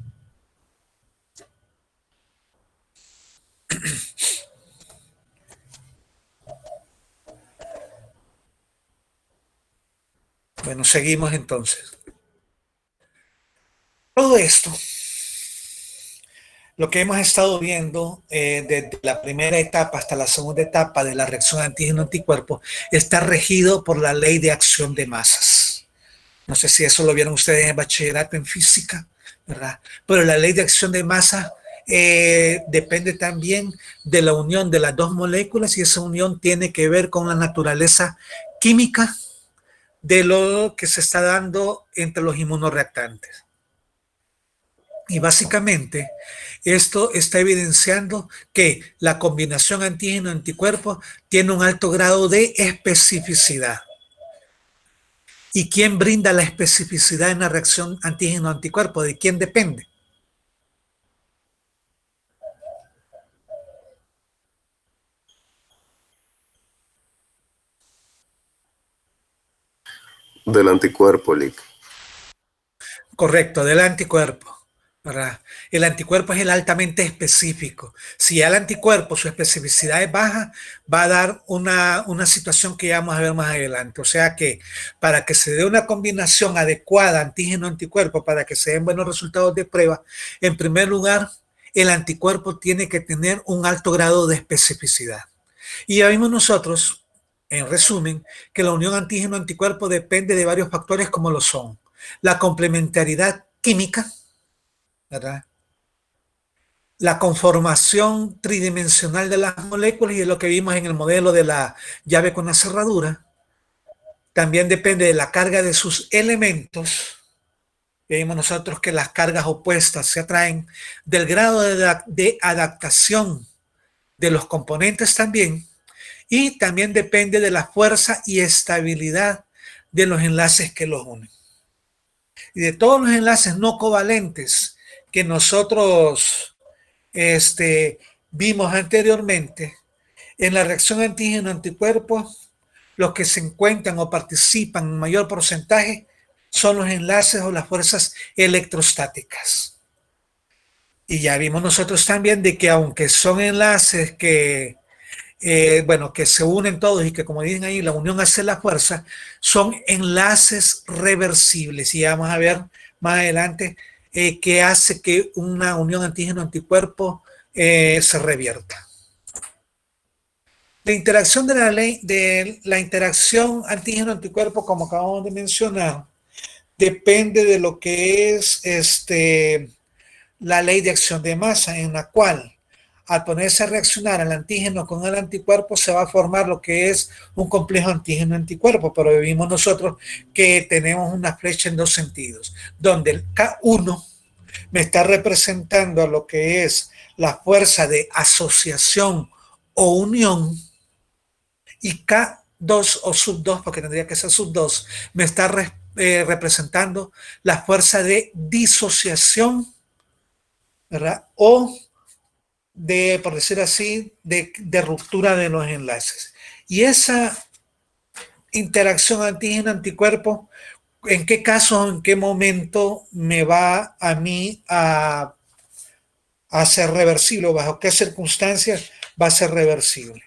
Speaker 1: Bueno, seguimos entonces. Todo esto, lo que hemos estado viendo desde la primera etapa hasta la segunda etapa de la reacción antígeno-anticuerpo, está regido por la ley de acción de masas. No sé si eso lo vieron ustedes en bachillerato en física, ¿verdad? Pero la ley de acción de masa depende también de la unión de las dos moléculas, y esa unión tiene que ver con la naturaleza química de lo que se está dando entre los inmunoreactantes. Y básicamente esto está evidenciando que la combinación antígeno-anticuerpo tiene un alto grado de especificidad. ¿Y quién brinda la especificidad en la reacción antígeno-anticuerpo? ¿De quién depende?
Speaker 5: Del anticuerpo, Lick.
Speaker 1: Correcto, del anticuerpo, ¿verdad? El anticuerpo es el altamente específico. Si ya el anticuerpo, su especificidad es baja, va a dar una situación que ya vamos a ver más adelante. O sea que para que se dé una combinación adecuada antígeno-anticuerpo, para que se den buenos resultados de prueba, en primer lugar, el anticuerpo tiene que tener un alto grado de especificidad. Y ya vimos nosotros, en resumen, que la unión antígeno-anticuerpo depende de varios factores como lo son la complementariedad química, ¿verdad? La conformación tridimensional de las moléculas, y es lo que vimos en el modelo de la llave con la cerradura. También depende de la carga de sus elementos. Vimos nosotros que las cargas opuestas se atraen, del grado de adaptación de los componentes también, y también depende de la fuerza y estabilidad de los enlaces que los unen. Y de todos los enlaces no covalentes que nosotros vimos anteriormente, en la reacción antígeno-anticuerpo, los que se encuentran o participan en mayor porcentaje son los enlaces o las fuerzas electrostáticas. Y ya vimos nosotros también de que aunque son enlaces que que se unen todos y que, como dicen ahí, la unión hace la fuerza, son enlaces reversibles. Y vamos a ver más adelante qué hace que una unión antígeno-anticuerpo se revierta. La interacción de la interacción antígeno-anticuerpo, como acabamos de mencionar, depende de lo que es la ley de acción de masa, en la cual al ponerse a reaccionar el antígeno con el anticuerpo se va a formar lo que es un complejo antígeno-anticuerpo, pero vimos nosotros que tenemos una flecha en dos sentidos, donde el K1 me está representando a lo que es la fuerza de asociación o unión, y K2 o sub 2, porque tendría que ser sub 2, me está representando la fuerza de disociación, ¿verdad? O de, por decir así, de ruptura de los enlaces. Y esa interacción antígeno-anticuerpo, ¿en qué caso, en qué momento me va a mí a ser reversible, o bajo qué circunstancias va a ser reversible?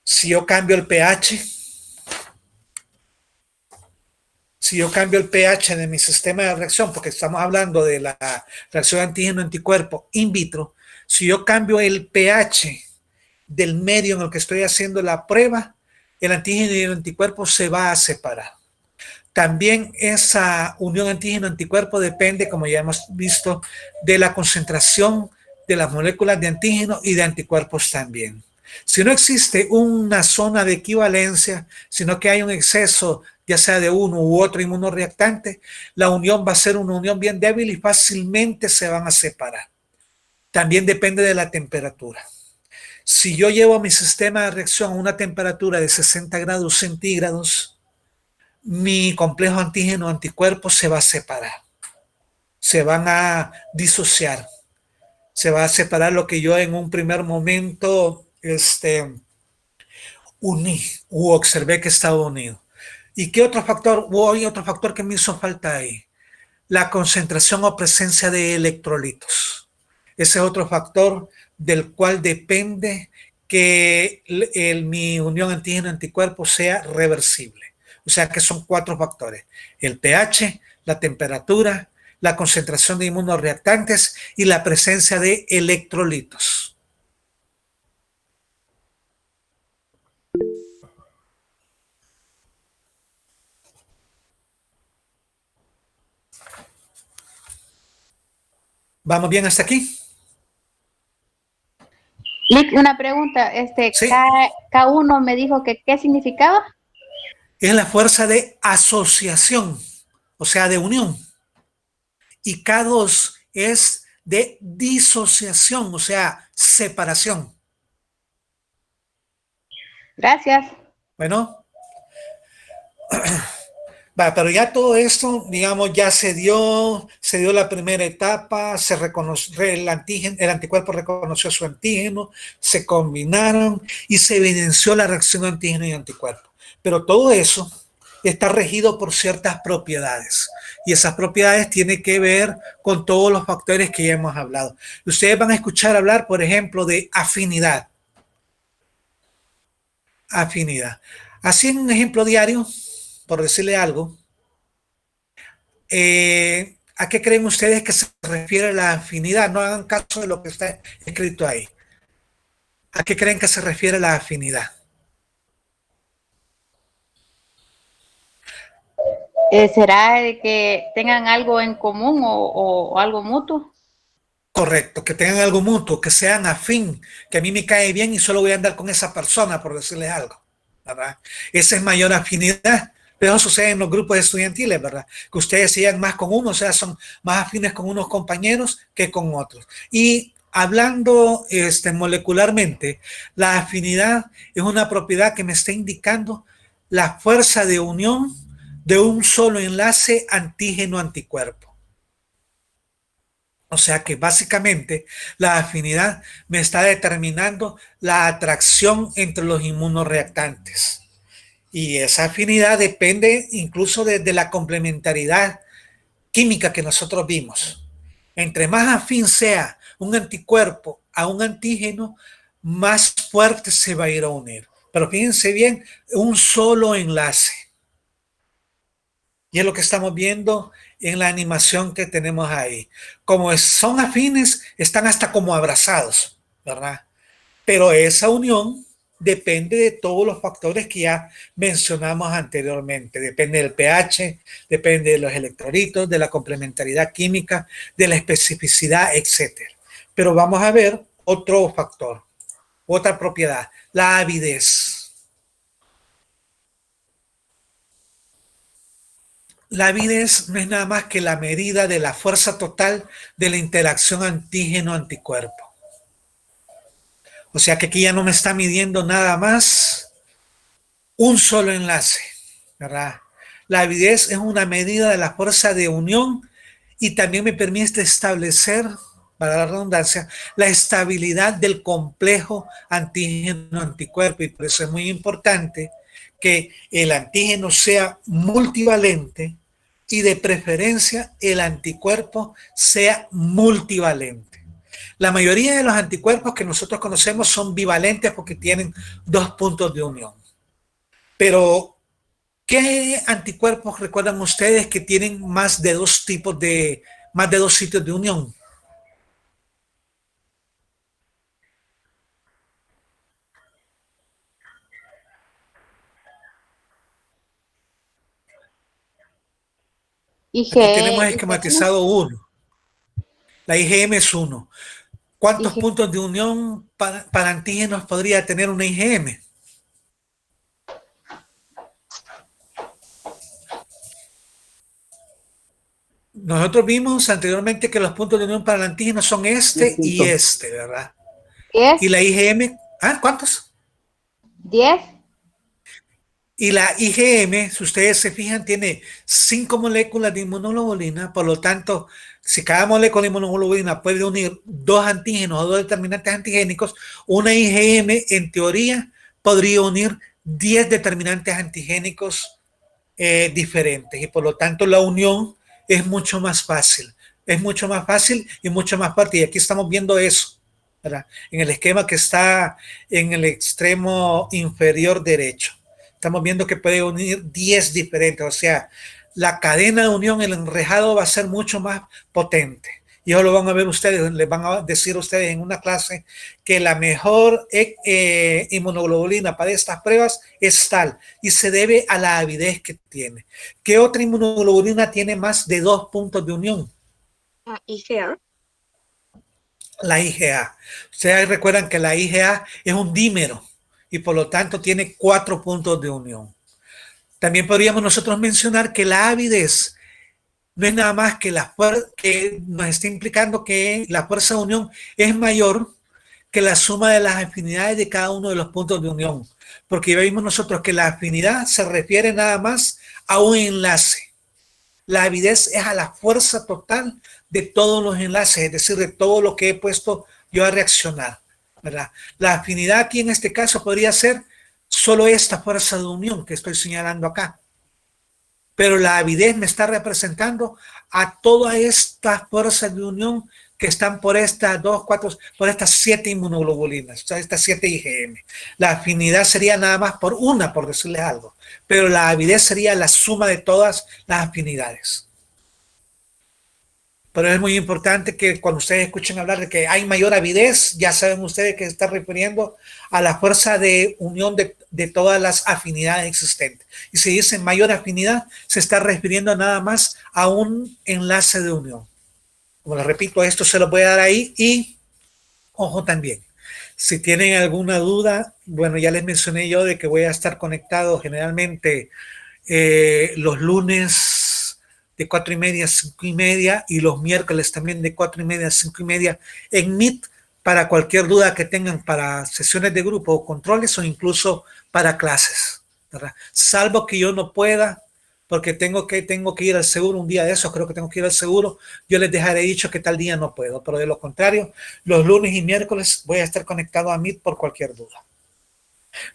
Speaker 1: Si yo cambio el pH, de mi sistema de reacción, porque estamos hablando de la reacción antígeno-anticuerpo in vitro, si yo cambio el pH del medio en el que estoy haciendo la prueba, el antígeno y el anticuerpo se va a separar. También esa unión antígeno-anticuerpo depende, como ya hemos visto, de la concentración de las moléculas de antígeno y de anticuerpos también. Si no existe una zona de equivalencia, sino que hay un exceso, ya sea de uno u otro inmunoreactante, la unión va a ser una unión bien débil y fácilmente se van a separar. También depende de la temperatura. Si yo llevo mi sistema de reacción a una temperatura de 60 grados centígrados, mi complejo antígeno-anticuerpo se va a separar. Se van a disociar. Se va a separar lo que yo en un primer momento uní u observé que estaba unido. ¿Y qué otro factor? Hay otro factor que me hizo falta ahí. La concentración o presencia de electrolitos. Ese es otro factor del cual depende que mi unión antígeno-anticuerpo sea reversible. O sea que son 4 factores: el pH, la temperatura, la concentración de inmunoreactantes y la presencia de electrolitos. ¿Vamos bien hasta aquí?
Speaker 6: Lick, una pregunta,
Speaker 1: Sí.
Speaker 6: K1 me dijo que ¿qué significaba?
Speaker 1: Es la fuerza de asociación, o sea, de unión. Y K2 es de disociación, o sea, separación.
Speaker 6: Gracias.
Speaker 1: Bueno, pero ya todo esto, digamos, ya se dio la primera etapa, se reconoció el anticuerpo reconoció su antígeno, se combinaron y se evidenció la reacción antígeno y anticuerpo. Pero todo eso está regido por ciertas propiedades. Y esas propiedades tienen que ver con todos los factores que ya hemos hablado. Ustedes van a escuchar hablar, por ejemplo, de afinidad. Afinidad. Así en un ejemplo diario, por decirle algo, ¿a qué creen ustedes que se refiere la afinidad? No hagan caso de lo que está escrito ahí. ¿A qué creen que se refiere la afinidad?
Speaker 6: ¿Será de que tengan algo en común o algo mutuo?
Speaker 1: Correcto, que tengan algo mutuo, que sean afín, que a mí me cae bien y solo voy a andar con esa persona, por decirles algo, ¿verdad? Esa es mayor afinidad. Pero eso sucede en los grupos estudiantiles, ¿verdad? Que ustedes se llevan más con uno, o sea, son más afines con unos compañeros que con otros. Y hablando molecularmente, la afinidad es una propiedad que me está indicando la fuerza de unión de un solo enlace antígeno-anticuerpo. O sea que básicamente la afinidad me está determinando la atracción entre los inmunoreactantes. Y esa afinidad depende incluso de la complementariedad química que nosotros vimos. Entre más afín sea un anticuerpo a un antígeno, más fuerte se va a ir a unir. Pero fíjense bien, un solo enlace. Y es lo que estamos viendo en la animación que tenemos ahí. Como son afines, están hasta como abrazados, ¿verdad? Pero esa unión depende de todos los factores que ya mencionamos anteriormente. Depende del pH, depende de los electrolitos, de la complementariedad química, de la especificidad, etc. Pero vamos a ver otro factor, otra propiedad, la avidez. La avidez no es nada más que la medida de la fuerza total de la interacción antígeno-anticuerpo. O sea que aquí ya no me está midiendo nada más un solo enlace, ¿verdad? La avidez es una medida de la fuerza de unión y también me permite establecer, para la redundancia, la estabilidad del complejo antígeno-anticuerpo. Y por eso es muy importante que el antígeno sea multivalente y de preferencia el anticuerpo sea multivalente. La mayoría de los anticuerpos que nosotros conocemos son bivalentes porque tienen dos puntos de unión. Pero, ¿qué anticuerpos recuerdan ustedes que tienen más de dos sitios de unión? Aquí tenemos esquematizado uno. La IgM es uno. ¿Cuántos puntos de unión para antígenos podría tener una IgM? Nosotros vimos anteriormente que los puntos de unión para el antígeno son este y este, ¿verdad?
Speaker 6: 10.
Speaker 1: Y la IgM, ¿cuántos?
Speaker 6: 10.
Speaker 1: Y la IgM, si ustedes se fijan, tiene 5 moléculas de inmunoglobulina, por lo tanto, si cada molécula de inmunoglobulina puede unir dos antígenos o dos determinantes antigénicos, una IgM en teoría podría unir 10 determinantes antigénicos diferentes y por lo tanto la unión es mucho más fácil. Es mucho más fácil y mucho más fuerte. Y aquí estamos viendo eso, ¿verdad? En el esquema que está en el extremo inferior derecho. Estamos viendo que puede unir 10 diferentes, o sea, la cadena de unión, el enrejado va a ser mucho más potente. Y eso lo van a ver ustedes, les van a decir a ustedes en una clase que la mejor inmunoglobulina para estas pruebas es tal y se debe a la avidez que tiene. ¿Qué otra inmunoglobulina tiene más de 2 puntos de unión?
Speaker 3: IgA.
Speaker 1: La IgA. Ustedes recuerdan que la IgA es un dímero y por lo tanto tiene 4 puntos de unión. También podríamos nosotros mencionar que la avidez no es nada más que que nos está implicando que la fuerza de unión es mayor que la suma de las afinidades de cada uno de los puntos de unión. Porque ya vimos nosotros que la afinidad se refiere nada más a un enlace. La avidez es a la fuerza total de todos los enlaces, es decir, de todo lo que he puesto yo a reaccionar, ¿verdad? La afinidad aquí en este caso podría ser solo esta fuerza de unión que estoy señalando acá, pero la avidez me está representando a todas estas fuerzas de unión que están por estas por estas 7 inmunoglobulinas, o sea, estas 7 IgM. La afinidad sería nada más por una, por decirles algo, pero la avidez sería la suma de todas las afinidades. Pero es muy importante que cuando ustedes escuchen hablar de que hay mayor avidez, ya saben ustedes que se está refiriendo a la fuerza de unión de todas las afinidades existentes. Y si dicen mayor afinidad, se está refiriendo nada más a un enlace de unión. Como les repito, esto se lo voy a dar ahí y, ojo también, si tienen alguna duda, bueno, ya les mencioné yo de que voy a estar conectado generalmente los lunes de 4:30 a 5:30 y los miércoles también de 4:30 a 5:30 en Meet para cualquier duda que tengan para sesiones de grupo o controles o incluso para clases, ¿verdad? Salvo que yo no pueda, porque tengo que ir al seguro un día de esos, creo que tengo que ir al seguro, yo les dejaré dicho que tal día no puedo, pero de lo contrario, los lunes y miércoles voy a estar conectado a Meet por cualquier duda.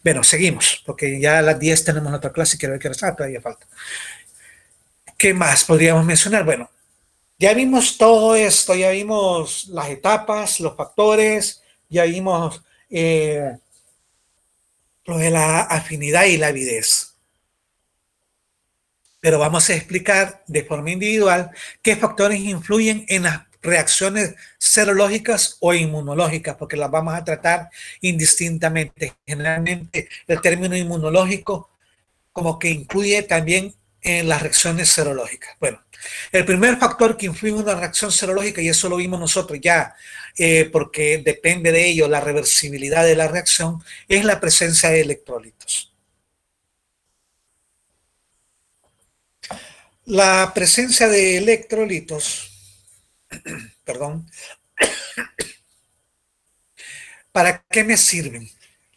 Speaker 1: Bueno, seguimos, porque ya a las 10 tenemos otra clase y quiero ver qué está, todavía falta. ¿Qué más podríamos mencionar? Bueno, ya vimos todo esto, ya vimos las etapas, los factores, ya vimos lo de la afinidad y la avidez. Pero vamos a explicar de forma individual qué factores influyen en las reacciones serológicas o inmunológicas, porque las vamos a tratar indistintamente. Generalmente el término inmunológico como que incluye también en las reacciones serológicas. Bueno, el primer factor que influye en una reacción serológica, y eso lo vimos nosotros ya, porque depende de ello la reversibilidad de la reacción, es la presencia de electrolitos. La presencia de electrolitos, perdón, ¿para qué me sirven?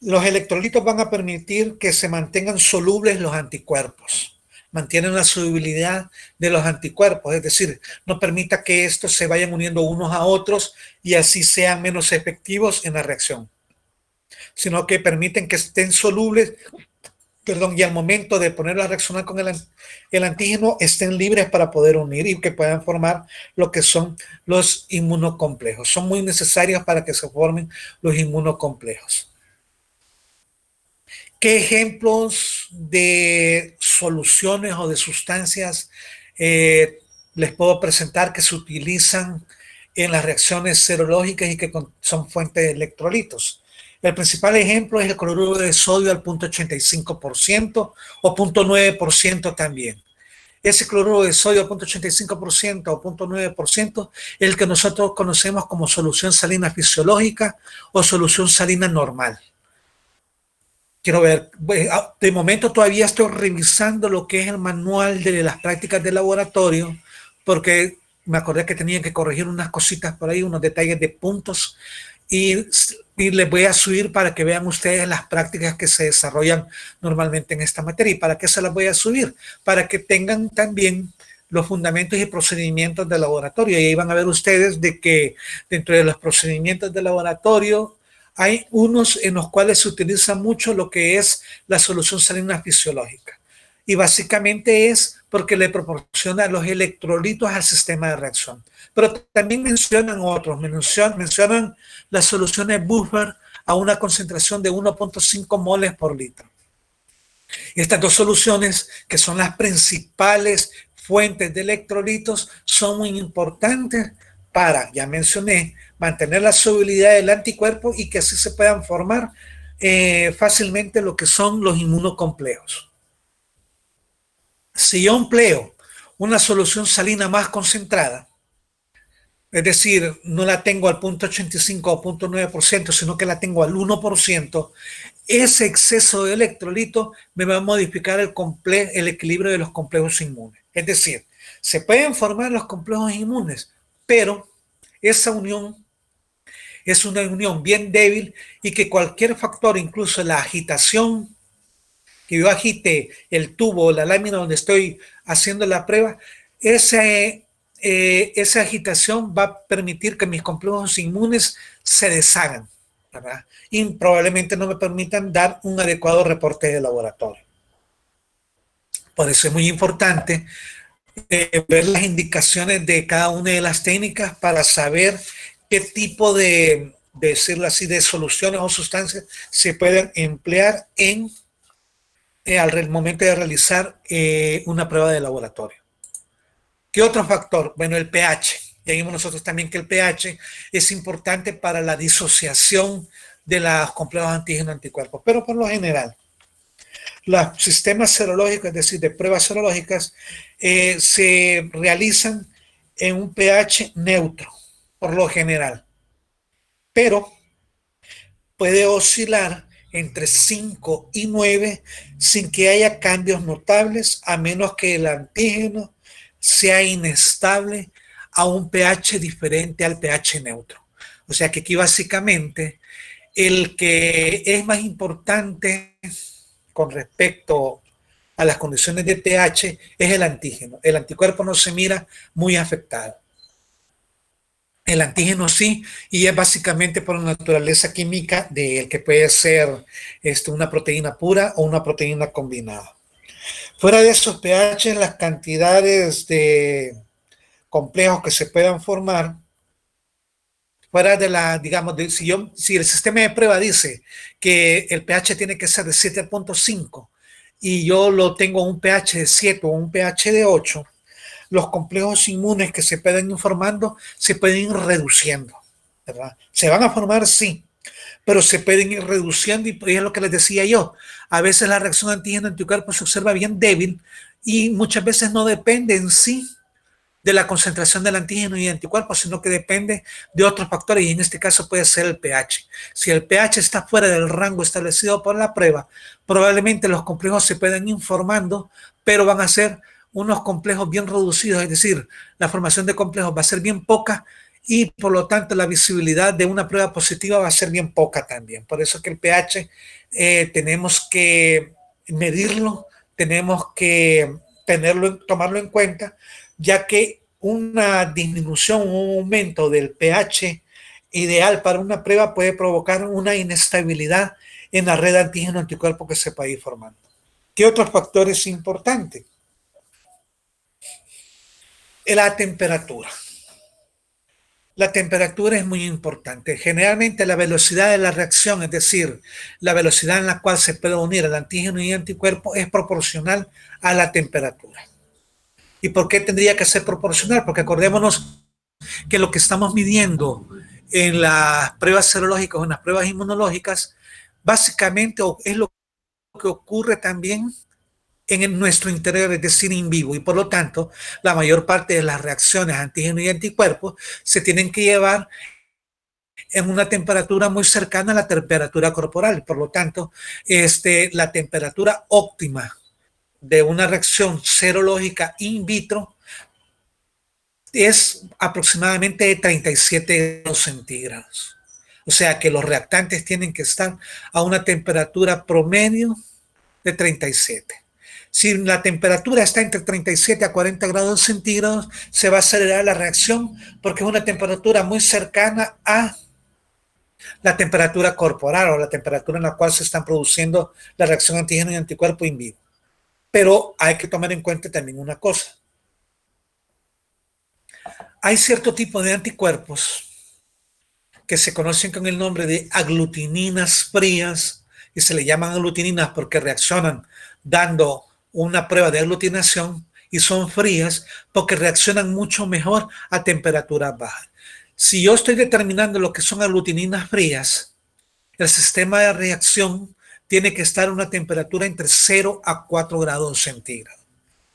Speaker 1: Los electrolitos van a permitir que se mantengan solubles los anticuerpos, mantienen la solubilidad de los anticuerpos, es decir, no permita que estos se vayan uniendo unos a otros y así sean menos efectivos en la reacción, sino que permiten que estén solubles, y al momento de ponerlo a reaccionar con el antígeno estén libres para poder unir y que puedan formar lo que son los inmunocomplejos. Son muy necesarios para que se formen los inmunocomplejos. ¿Qué ejemplos de soluciones o de sustancias les puedo presentar que se utilizan en las reacciones serológicas y que son fuentes de electrolitos? El principal ejemplo es el cloruro de sodio al 0.85% o 0.9% también. Ese cloruro de sodio al 0.85% o 0.9% es el que nosotros conocemos como solución salina fisiológica o solución salina normal. Quiero ver, de momento todavía estoy revisando lo que es el manual de las prácticas de laboratorio, porque me acordé que tenía que corregir unas cositas por ahí, unos detalles de puntos, y les voy a subir para que vean ustedes las prácticas que se desarrollan normalmente en esta materia. ¿Y para qué se las voy a subir? Para que tengan también los fundamentos y procedimientos de laboratorio. Y ahí van a ver ustedes de que dentro de los procedimientos de laboratorio hay unos en los cuales se utiliza mucho lo que es la solución salina fisiológica. Y básicamente es porque le proporciona los electrolitos al sistema de reacción. Pero también mencionan otros, mencionan las soluciones buffer a una concentración de 1.5 moles por litro. Y estas dos soluciones, que son las principales fuentes de electrolitos, son muy importantes para, ya mencioné, mantener la solubilidad del anticuerpo y que así se puedan formar fácilmente lo que son los inmunocomplejos. Si yo empleo una solución salina más concentrada, es decir, no la tengo al 0.85 o 0.9%, sino que la tengo al 1%, ese exceso de electrolito me va a modificar el equilibrio de los complejos inmunes. Es decir, se pueden formar los complejos inmunes, pero esa unión es una unión bien débil y que cualquier factor, incluso la agitación, que yo agite el tubo o la lámina donde estoy haciendo la prueba, esa agitación va a permitir que mis complejos inmunes se deshagan, ¿verdad? Y probablemente no me permitan dar un adecuado reporte de laboratorio. Por eso es muy importante ver las indicaciones de cada una de las técnicas para saber qué tipo de decirlo así, de soluciones o sustancias se pueden emplear al momento de realizar una prueba de laboratorio. ¿Qué otro factor? Bueno, el pH. Ya vimos nosotros también que el pH es importante para la disociación de los complejos antígeno-anticuerpos, pero por lo general, los sistemas serológicos, es decir, de pruebas serológicas, se realizan en un pH neutro, por lo general, pero puede oscilar entre 5 y 9 sin que haya cambios notables, a menos que el antígeno sea inestable a un pH diferente al pH neutro. O sea que aquí básicamente el que es más importante con respecto a las condiciones de pH es el antígeno. El anticuerpo no se mira muy afectado. El antígeno sí, y es básicamente por la naturaleza química de él, que puede ser una proteína pura o una proteína combinada. Fuera de esos pH, las cantidades de complejos que se puedan formar, fuera de la, digamos, si el sistema de prueba dice que el pH tiene que ser de 7.5 y yo lo tengo un pH de 7 o un pH de 8, los complejos inmunes que se pueden ir formando se pueden ir reduciendo, ¿verdad? Se van a formar, sí, pero se pueden ir reduciendo y es lo que les decía yo. A veces la reacción antígeno-anticuerpo se observa bien débil y muchas veces no depende en sí de la concentración del antígeno y anticuerpo, sino que depende de otros factores y en este caso puede ser el pH. Si el pH está fuera del rango establecido por la prueba, probablemente los complejos se puedan ir formando, pero van a ser unos complejos bien reducidos, es decir, la formación de complejos va a ser bien poca y por lo tanto la visibilidad de una prueba positiva va a ser bien poca también. Por eso que el pH tenemos que medirlo, tenemos que tomarlo en cuenta, ya que una disminución o un aumento del pH ideal para una prueba puede provocar una inestabilidad en la red antígeno-anticuerpo que se puede ir formando. ¿Qué otros factores importantes? La temperatura. La temperatura es muy importante. Generalmente la velocidad de la reacción, es decir, la velocidad en la cual se puede unir el antígeno y el anticuerpo es proporcional a la temperatura. ¿Y por qué tendría que ser proporcional? Porque acordémonos que lo que estamos midiendo en las pruebas serológicas o en las pruebas inmunológicas, básicamente es lo que ocurre también en nuestro interior, es decir, in vivo, y por lo tanto, la mayor parte de las reacciones antígeno y anticuerpos se tienen que llevar en una temperatura muy cercana a la temperatura corporal. Por lo tanto, la temperatura óptima de una reacción serológica in vitro es aproximadamente de 37 grados centígrados. O sea que los reactantes tienen que estar a una temperatura promedio de 37. Si la temperatura está entre 37 a 40 grados centígrados, se va a acelerar la reacción porque es una temperatura muy cercana a la temperatura corporal o la temperatura en la cual se están produciendo la reacción antígeno y anticuerpo in vivo. Pero hay que tomar en cuenta también una cosa. Hay cierto tipo de anticuerpos que se conocen con el nombre de aglutininas frías y se le llaman aglutininas porque reaccionan dando una prueba de aglutinación y son frías porque reaccionan mucho mejor a temperaturas bajas. Si yo estoy determinando lo que son aglutininas frías, el sistema de reacción tiene que estar a una temperatura entre 0 a 4 grados centígrados.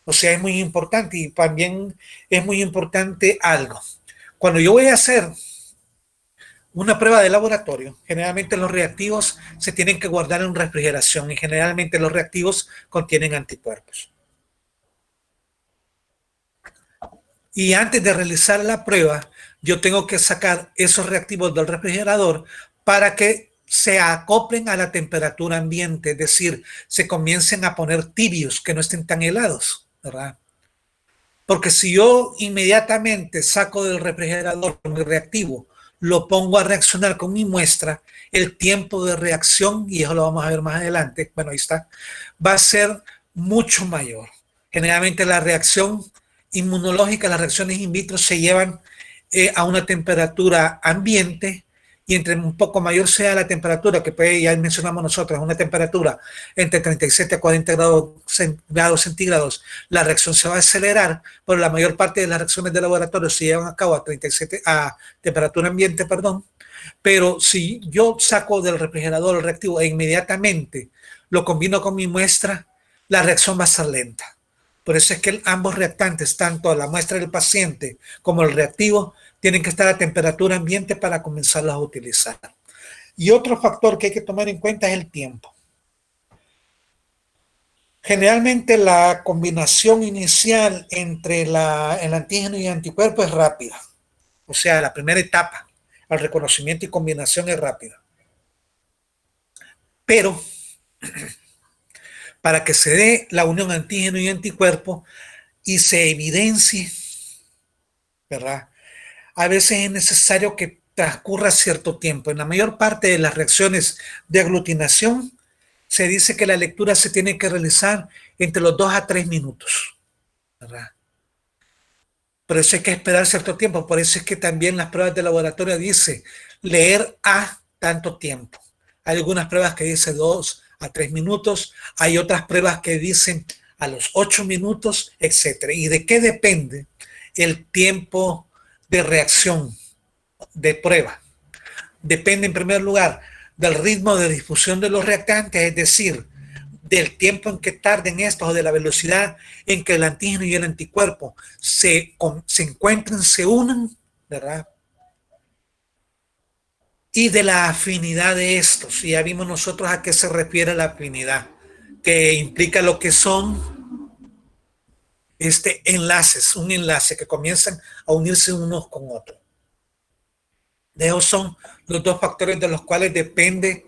Speaker 1: O sea, es muy importante y también es muy importante algo. Cuando yo voy a hacer una prueba de laboratorio, generalmente los reactivos se tienen que guardar en refrigeración y generalmente los reactivos contienen anticuerpos. Y antes de realizar la prueba, yo tengo que sacar esos reactivos del refrigerador para que se acoplen a la temperatura ambiente, es decir, se comiencen a poner tibios, que no estén tan helados, ¿verdad? Porque si yo inmediatamente saco del refrigerador mi reactivo, lo pongo a reaccionar con mi muestra, el tiempo de reacción, y eso lo vamos a ver más adelante, bueno, ahí está, va a ser mucho mayor. Generalmente la reacción inmunológica, las reacciones in vitro se llevan a una temperatura ambiente, y entre un poco mayor sea la temperatura, que puede, ya mencionamos nosotros, una temperatura entre 37 a 40 grados centígrados, la reacción se va a acelerar, pero la mayor parte de las reacciones de laboratorio se llevan a cabo a temperatura ambiente, perdón. Pero si yo saco del refrigerador el reactivo e inmediatamente lo combino con mi muestra, la reacción va a ser lenta. Por eso es que ambos reactantes, tanto la muestra del paciente como el reactivo, tienen que estar a temperatura ambiente para comenzarlos a utilizar. Y otro factor que hay que tomar en cuenta es el tiempo. Generalmente la combinación inicial entre el antígeno y el anticuerpo es rápida. O sea, la primera etapa, el reconocimiento y combinación es rápida. Pero para que se dé la unión antígeno y anticuerpo y se evidencie, ¿verdad?, a veces es necesario que transcurra cierto tiempo. En la mayor parte de las reacciones de aglutinación se dice que la lectura se tiene que realizar entre los 2 a 3 minutos, ¿verdad? Por eso hay que esperar cierto tiempo. Por eso es que también las pruebas de laboratorio dice leer a tanto tiempo. Hay algunas pruebas que dicen 2 a 3 minutos, hay otras pruebas que dicen a los 8 minutos, etc. ¿Y de qué depende el tiempo de reacción de prueba? Depende en primer lugar del ritmo de difusión de los reactantes, es decir, del tiempo en que tarden estos o de la velocidad en que el antígeno y el anticuerpo se encuentren, se unan, ¿verdad? Y de la afinidad de estos. Y ya vimos nosotros a qué se refiere la afinidad, que implica lo que son enlaces, un enlace que comienzan a unirse unos con otros. De esos son los dos factores de los cuales depende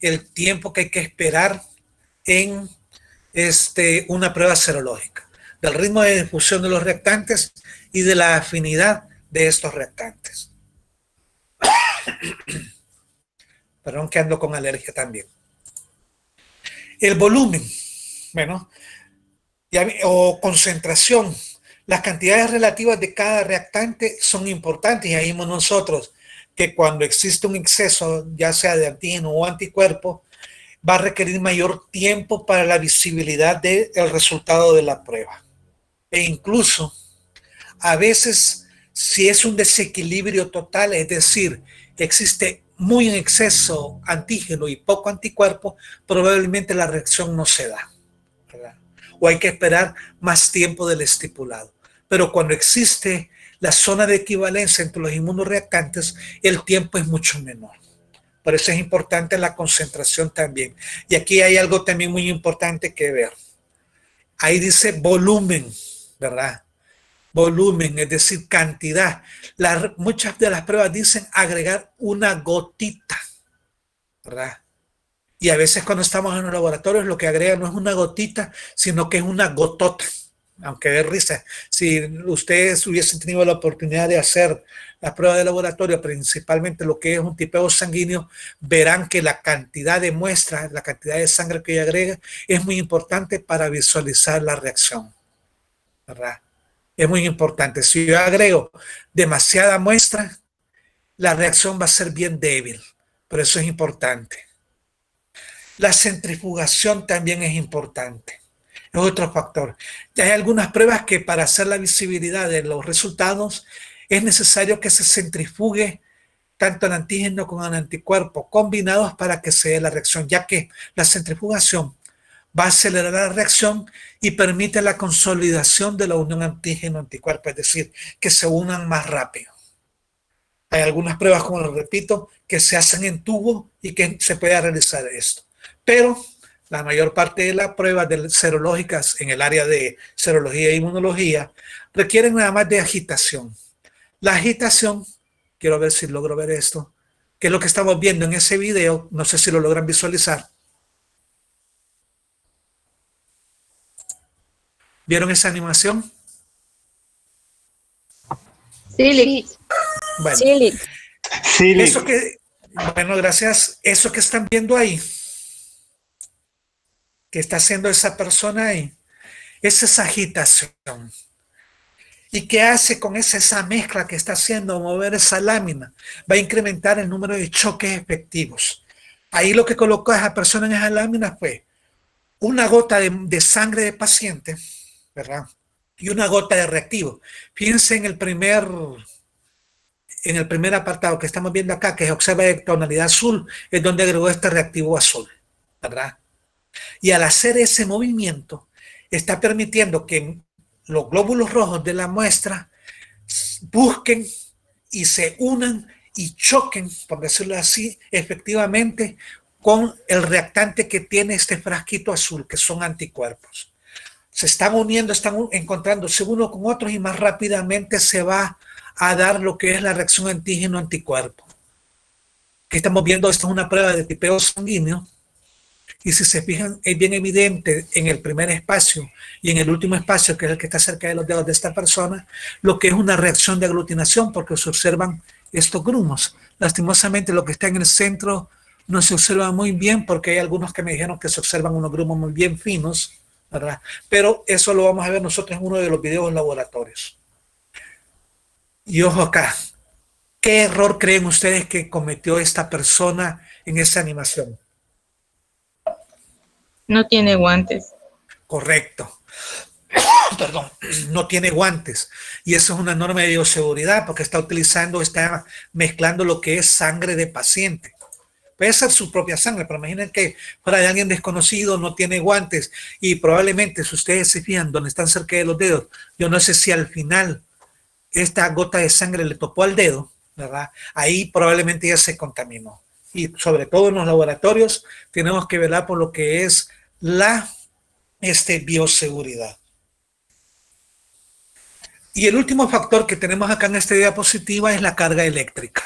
Speaker 1: el tiempo que hay que esperar en una prueba serológica, del ritmo de difusión de los reactantes y de la afinidad de estos reactantes. Perdón que ando con alergia también. El volumen, bueno, o concentración, las cantidades relativas de cada reactante son importantes, y ahí vimos nosotros que cuando existe un exceso, ya sea de antígeno o anticuerpo, va a requerir mayor tiempo para la visibilidad del resultado de la prueba. E incluso, a veces, si es un desequilibrio total, es decir, existe muy en exceso antígeno y poco anticuerpo, probablemente la reacción no se da, ¿verdad? O hay que esperar más tiempo del estipulado. Pero cuando existe la zona de equivalencia entre los inmunoreactantes, el tiempo es mucho menor. Por eso es importante la concentración también. Y aquí hay algo también muy importante que ver. Ahí dice volumen, ¿verdad? Volumen, es decir, cantidad. Muchas de las pruebas dicen agregar una gotita, ¿verdad? Y a veces cuando estamos en los laboratorios lo que agregan no es una gotita, sino que es una gotota. Aunque de risa, si ustedes hubiesen tenido la oportunidad de hacer la prueba de laboratorio, principalmente lo que es un tipeo sanguíneo, verán que la cantidad de muestras, la cantidad de sangre que ella agrega es muy importante para visualizar la reacción, ¿verdad? Es muy importante. Si yo agrego demasiada muestra, la reacción va a ser bien débil. Por eso es importante. La centrifugación también es importante. Es otro factor. Ya hay algunas pruebas que para hacer la visibilidad de los resultados es necesario que se centrifugue tanto el antígeno como el anticuerpo combinados para que se dé la reacción, ya que la centrifugación va a acelerar la reacción y permite la consolidación de la unión antígeno-anticuerpo, es decir, que se unan más rápido. Hay algunas pruebas, como lo repito, que se hacen en tubo y que se puede realizar esto. Pero la mayor parte de las pruebas serológicas en el área de serología e inmunología requieren nada más de agitación. La agitación, quiero ver si logro ver esto, que es lo que estamos viendo en ese video, no sé si lo logran visualizar. ¿Vieron esa animación?
Speaker 4: Sí.
Speaker 1: Bueno,
Speaker 3: Sí.
Speaker 1: eso que, bueno, gracias. Eso que están viendo ahí, que está haciendo esa persona ahí, es esa agitación. ¿Y qué hace con esa mezcla que está haciendo mover esa lámina? Va a incrementar el número de choques efectivos. Ahí lo que colocó a esa persona en esa lámina fue una gota de sangre de paciente, ¿verdad? Y una gota de reactivo. Fíjense en el primer apartado que estamos viendo acá, que se observa de tonalidad azul, es donde agregó este reactivo azul, ¿verdad? Y al hacer ese movimiento, está permitiendo que los glóbulos rojos de la muestra busquen y se unan y choquen, por decirlo así, efectivamente con el reactante que tiene este frasquito azul, que son anticuerpos. Se están uniendo, están encontrándose uno con otros y más rápidamente se va a dar lo que es la reacción antígeno-anticuerpo. Aquí estamos viendo, esto es una prueba de tipeo sanguíneo. Y si se fijan, es bien evidente en el primer espacio y en el último espacio, que es el que está cerca de los dedos de esta persona, lo que es una reacción de aglutinación, porque se observan estos grumos. Lastimosamente, lo que está en el centro no se observa muy bien, porque hay algunos que me dijeron que se observan unos grumos muy bien finos, ¿verdad? Pero eso lo vamos a ver nosotros en uno de los videos laboratorios. Y ojo acá, ¿qué error creen ustedes que cometió esta persona en esa animación?
Speaker 2: No tiene guantes.
Speaker 1: Correcto. Perdón, no tiene guantes. Y eso es una norma de bioseguridad porque está mezclando lo que es sangre de paciente. Puede ser su propia sangre, pero imaginen que fuera de alguien desconocido, no tiene guantes y probablemente, si ustedes se fijan donde están cerca de los dedos, yo no sé si al final esta gota de sangre le topó al dedo, ¿verdad? Ahí probablemente ya se contaminó. Y sobre todo en los laboratorios tenemos que velar por lo que es la bioseguridad. Y el último factor que tenemos acá en esta diapositiva es la carga eléctrica.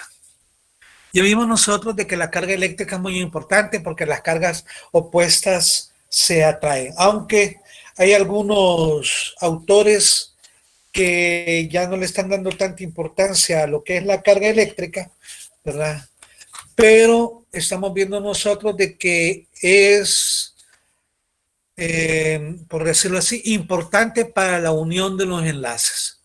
Speaker 1: Ya vimos nosotros de que la carga eléctrica es muy importante porque las cargas opuestas se atraen. Aunque hay algunos autores que ya no le están dando tanta importancia a lo que es la carga eléctrica, ¿verdad? Pero estamos viendo nosotros de que es, por decirlo así, importante para la unión de los enlaces,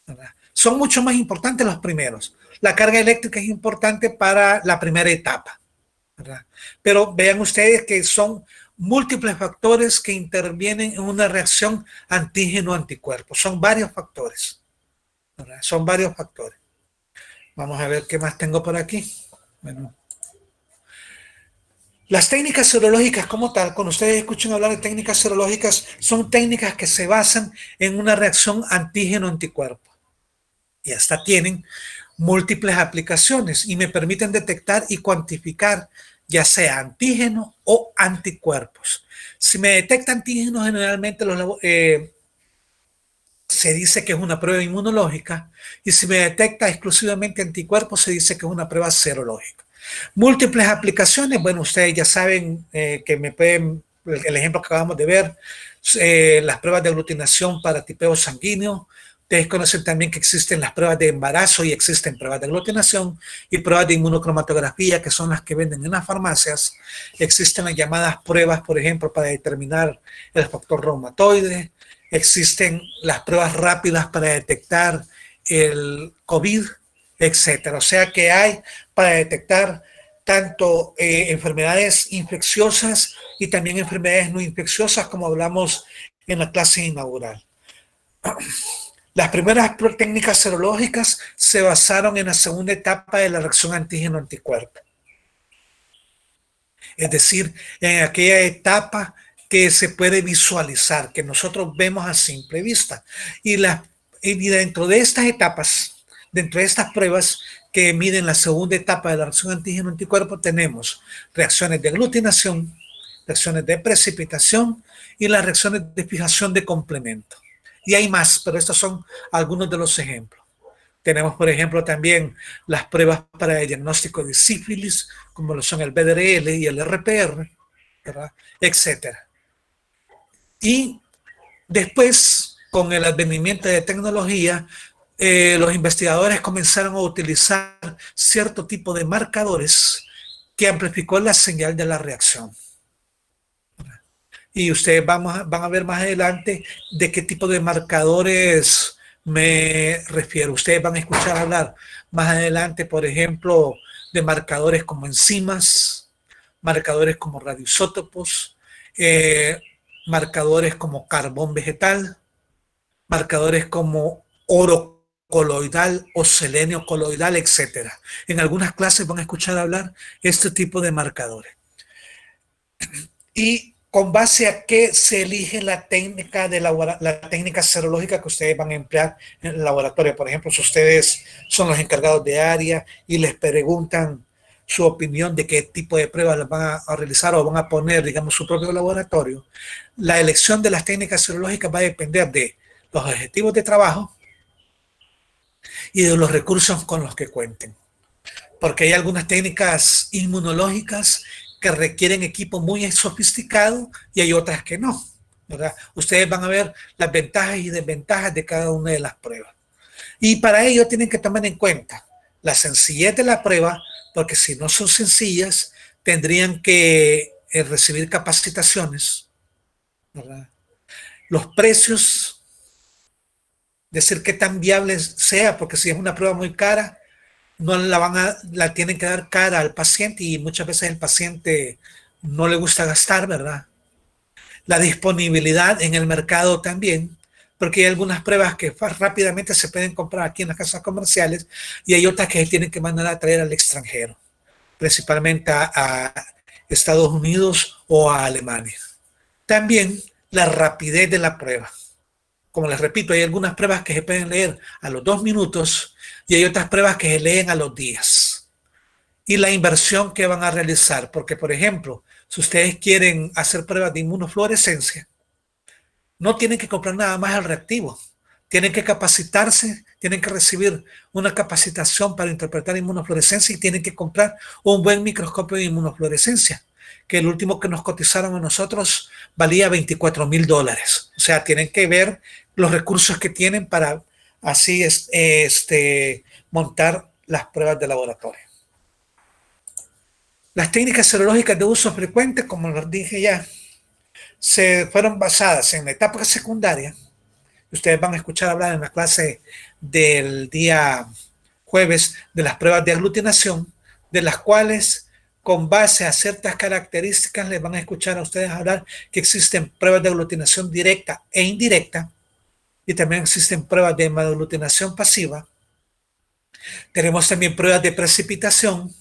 Speaker 1: ¿verdad? Son mucho más importantes los primeros. La carga eléctrica es importante para la primera etapa, ¿verdad? Pero vean ustedes que son múltiples factores que intervienen en una reacción antígeno-anticuerpo. Son varios factores, ¿verdad? Son varios factores. Vamos a ver qué más tengo por aquí. Bueno, las técnicas serológicas como tal, cuando ustedes escuchan hablar de técnicas serológicas, son técnicas que se basan en una reacción antígeno-anticuerpo. Y hasta tienen múltiples aplicaciones y me permiten detectar y cuantificar ya sea antígeno o anticuerpos. Si me detecta antígenos, generalmente se dice que es una prueba inmunológica, y si me detecta exclusivamente anticuerpos, se dice que es una prueba serológica. Múltiples aplicaciones, bueno, ustedes ya saben que me pueden, el ejemplo que acabamos de ver, las pruebas de aglutinación para tipeo sanguíneo. Ustedes conocen también que existen las pruebas de embarazo y existen pruebas de aglutinación y pruebas de inmunocromatografía, que son las que venden en las farmacias. Existen las llamadas pruebas, por ejemplo, para determinar el factor reumatoide. Existen las pruebas rápidas para detectar el COVID, etcétera. O sea que hay para detectar tanto enfermedades infecciosas y también enfermedades no infecciosas, como hablamos en la clase inaugural. Las primeras técnicas serológicas se basaron en la segunda etapa de la reacción antígeno-anticuerpo. Es decir, en aquella etapa que se puede visualizar, que nosotros vemos a simple vista. Y dentro de estas etapas, dentro de estas pruebas que miden la segunda etapa de la reacción antígeno-anticuerpo, tenemos reacciones de aglutinación, reacciones de precipitación y las reacciones de fijación de complemento. Y hay más, pero estos son algunos de los ejemplos. Tenemos, por ejemplo, también las pruebas para el diagnóstico de sífilis, como lo son el BDRL y el RPR, ¿verdad? Etcétera. Y después, con el advenimiento de tecnología, los investigadores comenzaron a utilizar cierto tipo de marcadores que amplificó la señal de la reacción. y ustedes van a ver más adelante de qué tipo de marcadores me refiero. Ustedes van a escuchar hablar más adelante, por ejemplo, de marcadores como enzimas, marcadores como radioisótopos, marcadores como carbón vegetal, marcadores como oro coloidal o selenio coloidal, etcétera. En algunas clases van a escuchar hablar este tipo de marcadores. Y con base a qué se elige la técnica la técnica serológica que ustedes van a emplear en el laboratorio. Por ejemplo, si ustedes son los encargados de área y les preguntan su opinión de qué tipo de pruebas las van a realizar o van a poner, digamos, su propio laboratorio, la elección de las técnicas serológicas va a depender de los objetivos de trabajo y de los recursos con los que cuenten. Porque hay algunas técnicas inmunológicas que requieren equipo muy sofisticado y hay otras que no, ¿verdad? Ustedes van a ver las ventajas y desventajas de cada una de las pruebas. Y para ello tienen que tomar en cuenta la sencillez de la prueba, porque si no son sencillas, tendrían que recibir capacitaciones, ¿verdad? Los precios, decir qué tan viable sea, porque si es una prueba muy cara, no la tienen que dar cara al paciente y muchas veces el paciente no le gusta gastar, ¿verdad? La disponibilidad en el mercado también, porque hay algunas pruebas que rápidamente se pueden comprar aquí en las casas comerciales y hay otras que se tienen que mandar a traer al extranjero, principalmente a Estados Unidos o a Alemania. También la rapidez de la prueba. Como les repito, hay algunas pruebas que se pueden leer a los 2 minutos y hay otras pruebas que se leen a los días. Y la inversión que van a realizar, porque por ejemplo, si ustedes quieren hacer pruebas de inmunofluorescencia, no tienen que comprar nada más el reactivo. Tienen que capacitarse, tienen que recibir una capacitación para interpretar inmunofluorescencia y tienen que comprar un buen microscopio de inmunofluorescencia, que el último que nos cotizaron a nosotros valía $24,000. O sea, tienen que ver los recursos que tienen para así montar las pruebas de laboratorio. Las técnicas serológicas de uso frecuente, como les dije ya, se fueron basadas en la etapa secundaria. Ustedes van a escuchar hablar en la clase del día jueves de las pruebas de aglutinación, de las cuales con base a ciertas características les van a escuchar a ustedes hablar que existen pruebas de aglutinación directa e indirecta y también existen pruebas de hemaglutinación pasiva. Tenemos también pruebas de precipitación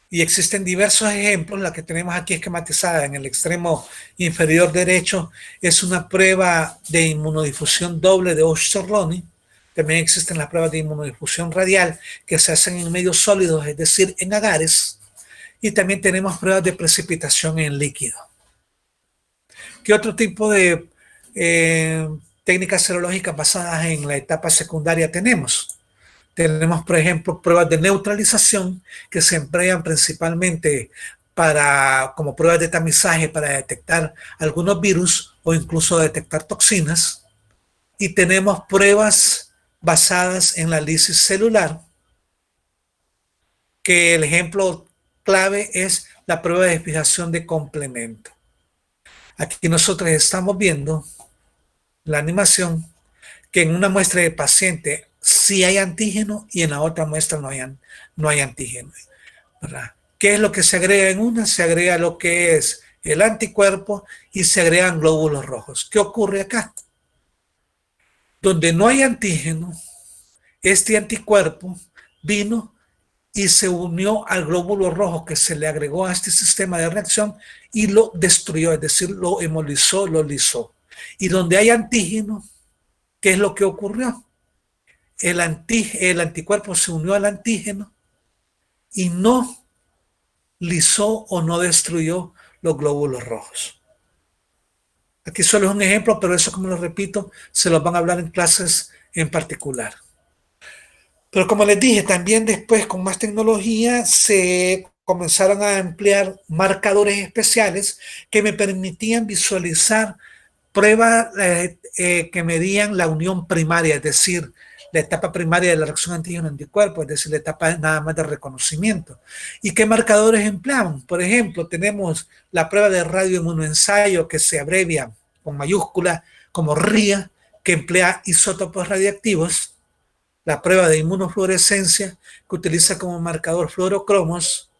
Speaker 1: y existen diversos ejemplos. La que tenemos aquí esquematizada en el extremo inferior derecho es una prueba de inmunodifusión doble de Ochroni. También existen las pruebas de inmunodifusión radial que se hacen en medios sólidos, es decir, en agares. Y también tenemos pruebas de precipitación en líquido. ¿Qué otro tipo de técnicas serológicas basadas en la etapa secundaria tenemos? Tenemos, por ejemplo, pruebas de neutralización que se emplean principalmente como pruebas de tamizaje para detectar algunos virus o incluso detectar toxinas. Y tenemos pruebas basadas en la lisis celular, que el ejemplo clave es la prueba de fijación de complemento. Aquí nosotros estamos viendo la animación que en una muestra de paciente sí hay antígeno y en la otra muestra no hay antígeno, ¿verdad? ¿Qué es lo que se agrega en una? Se agrega lo que es el anticuerpo y se agregan glóbulos rojos. ¿Qué ocurre acá? Donde no hay antígeno, este anticuerpo vino y se unió al glóbulo rojo que se le agregó a este sistema de reacción y lo destruyó, es decir, lo hemolizó, lo lisó. Y donde hay antígeno, ¿qué es lo que ocurrió? El anticuerpo se unió al antígeno y no lisó o no destruyó los glóbulos rojos. Aquí solo es un ejemplo, pero eso, como lo repito, se los van a hablar en clases en particular. Pero como les dije, también después con más tecnología se comenzaron a emplear marcadores especiales que me permitían visualizar pruebas que medían la unión primaria, es decir, la etapa primaria de la reacción antígeno-anticuerpo, es decir, la etapa nada más de reconocimiento. ¿Y qué marcadores empleamos? Por ejemplo, tenemos la prueba de radioinmunoensayo, que se abrevia con mayúscula como RIA, que emplea isótopos radiactivos, la prueba de inmunofluorescencia, que utiliza como marcador fluorocromos,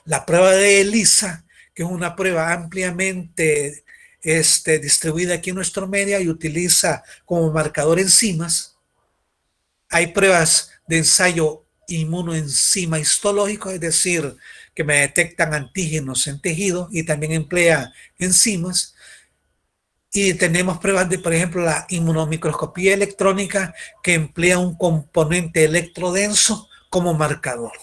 Speaker 1: la prueba de ELISA, que es una prueba ampliamente distribuida aquí en nuestro medio y utiliza como marcador enzimas. Hay pruebas de ensayo inmunoenzima histológico, es decir, que me detectan antígenos en tejido y también emplea enzimas. Y tenemos pruebas de, por ejemplo, la inmunomicroscopía electrónica, que emplea un componente electrodenso como marcador.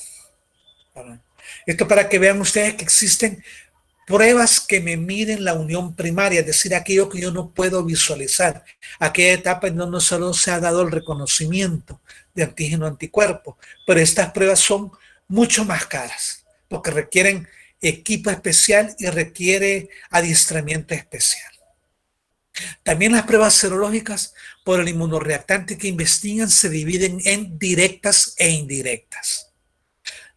Speaker 1: Esto para que vean ustedes que existen pruebas que me miden la unión primaria, es decir, aquello que yo no puedo visualizar, aquella etapa en donde no solo se ha dado el reconocimiento de antígeno-anticuerpo, pero estas pruebas son mucho más caras, porque requieren equipo especial y requiere adiestramiento especial. También las pruebas serológicas por el inmunoreactante que investigan se dividen en directas e indirectas.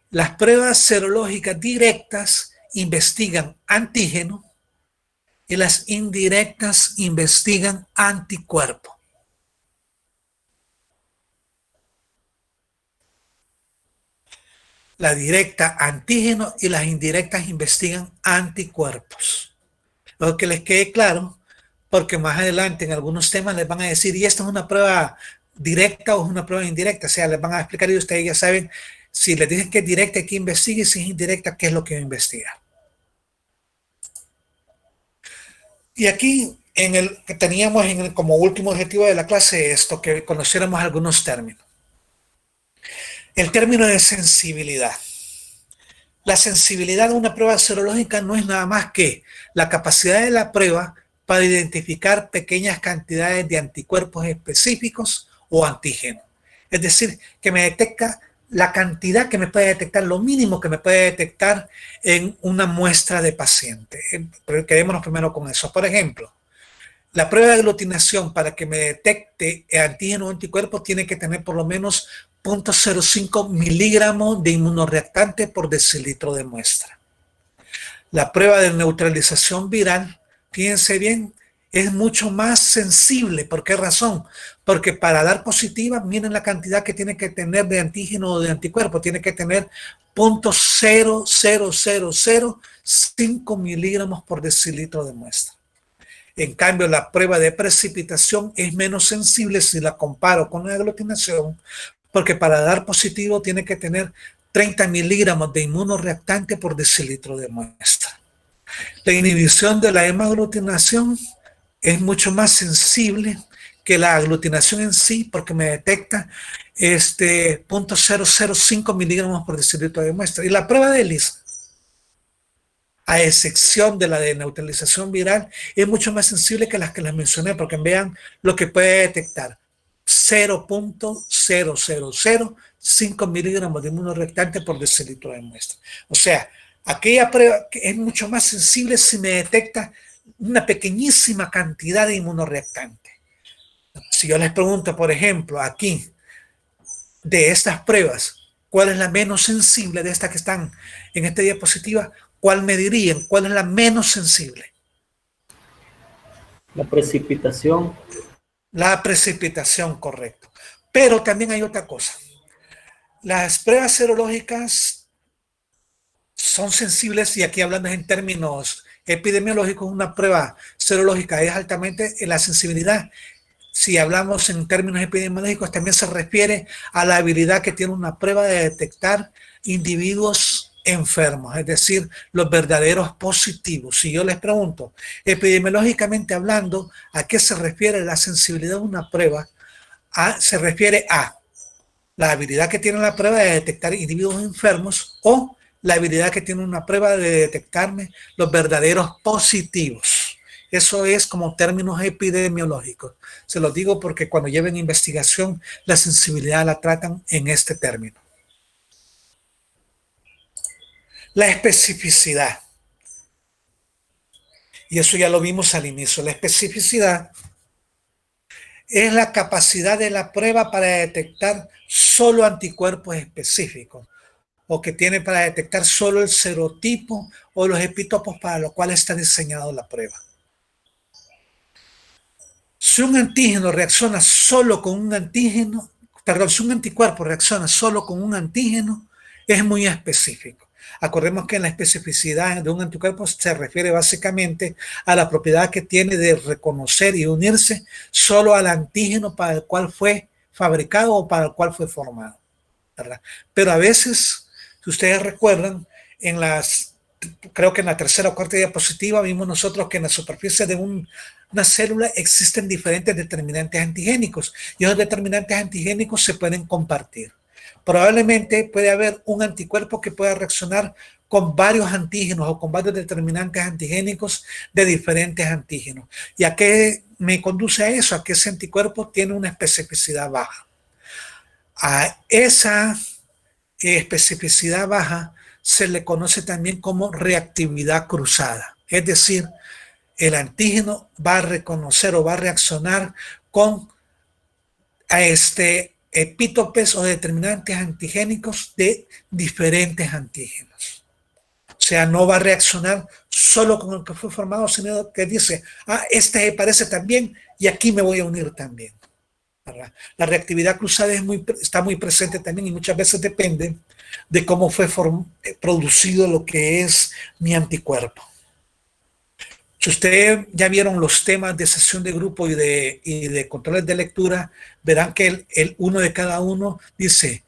Speaker 1: Las pruebas serológicas directas investigan antígeno y las indirectas investigan anticuerpo. La directa antígeno y las indirectas investigan anticuerpos. Lo que les quede claro, porque más adelante en algunos temas les van a decir, ¿y esta es una prueba directa o es una prueba indirecta? O sea, les van a explicar y ustedes ya saben, si les dicen que es directa, que investigue, si es indirecta, qué es lo que va a investigar. Y aquí que teníamos como último objetivo de la clase esto, que conociéramos algunos términos. El término de sensibilidad. La sensibilidad de una prueba serológica no es nada más que la capacidad de la prueba para identificar pequeñas cantidades de anticuerpos específicos o antígenos. Es decir, que me detecta la cantidad que me puede detectar, lo mínimo que me puede detectar en una muestra de paciente. Pero quedémonos primero con eso. Por ejemplo, la prueba de aglutinación para que me detecte antígeno o anticuerpo tiene que tener por lo menos 0.05 miligramos de inmunoreactante por decilitro de muestra. La prueba de neutralización viral, fíjense bien, es mucho más sensible. ¿Por qué razón? Porque para dar positiva, miren la cantidad que tiene que tener de antígeno o de anticuerpo. Tiene que tener 0.00005 miligramos por decilitro de muestra. En cambio, la prueba de precipitación es menos sensible si la comparo con la aglutinación, porque para dar positivo tiene que tener 30 miligramos de inmunoreactante por decilitro de muestra. La inhibición de la hemaglutinación es mucho más sensible que la aglutinación en sí, porque me detecta 0.005 miligramos por decilitro de muestra. Y la prueba de ELISA, a excepción de la de neutralización viral, es mucho más sensible que las mencioné, porque vean lo que puede detectar: 0.0005 miligramos de inmunoreactante por decilitro de muestra. O sea, aquella prueba que es mucho más sensible si me detecta una pequeñísima cantidad de inmunoreactante. Si yo les pregunto, por ejemplo, aquí, de estas pruebas, ¿cuál es la menos sensible de estas que están en esta diapositiva? ¿Cuál me dirían? ¿Cuál es la menos sensible?
Speaker 5: La precipitación.
Speaker 1: La precipitación, correcto. Pero también hay otra cosa. Las pruebas serológicas son sensibles, y aquí hablando en términos epidemiológicos, una prueba serológica es altamente en la sensibilidad. Si hablamos en términos epidemiológicos, también se refiere a la habilidad que tiene una prueba de detectar individuos enfermos, es decir, los verdaderos positivos. Si yo les pregunto, epidemiológicamente hablando, ¿a qué se refiere la sensibilidad de una prueba? Se refiere a la habilidad que tiene la prueba de detectar individuos enfermos o la habilidad que tiene una prueba de detectarme los verdaderos positivos. Eso es como términos epidemiológicos. Se los digo porque cuando lleven investigación, la sensibilidad la tratan en este término. La especificidad. Y eso ya lo vimos al inicio. La especificidad es la capacidad de la prueba para detectar solo anticuerpos específicos, o que tiene para detectar solo el serotipo o los epítopos para los cuales está diseñado la prueba. Si un antígeno reacciona solo con un antígeno, perdón, si un anticuerpo reacciona solo con un antígeno, es muy específico. Acordemos que la especificidad de un anticuerpo se refiere básicamente a la propiedad que tiene de reconocer y unirse solo al antígeno para el cual fue fabricado o para el cual fue formado, ¿verdad? Pero a veces, si ustedes recuerdan, creo que en la tercera o cuarta diapositiva vimos nosotros que en la superficie de una célula existen diferentes determinantes antigénicos y esos determinantes antigénicos se pueden compartir. Probablemente puede haber un anticuerpo que pueda reaccionar con varios antígenos o con varios determinantes antigénicos de diferentes antígenos. ¿Y a qué me conduce a eso? A que ese anticuerpo tiene una especificidad baja. A esa especificidad baja se le conoce también como reactividad cruzada. Es decir, el antígeno va a reconocer o va a reaccionar con epítopes o determinantes antigénicos de diferentes antígenos. O sea, no va a reaccionar solo con el que fue formado, sino que dice, este parece también y aquí me voy a unir también. La reactividad cruzada está muy presente también y muchas veces depende de cómo fue producido lo que es mi anticuerpo. Si ustedes ya vieron los temas de sesión de grupo y de controles de lectura, verán que el uno de cada uno dice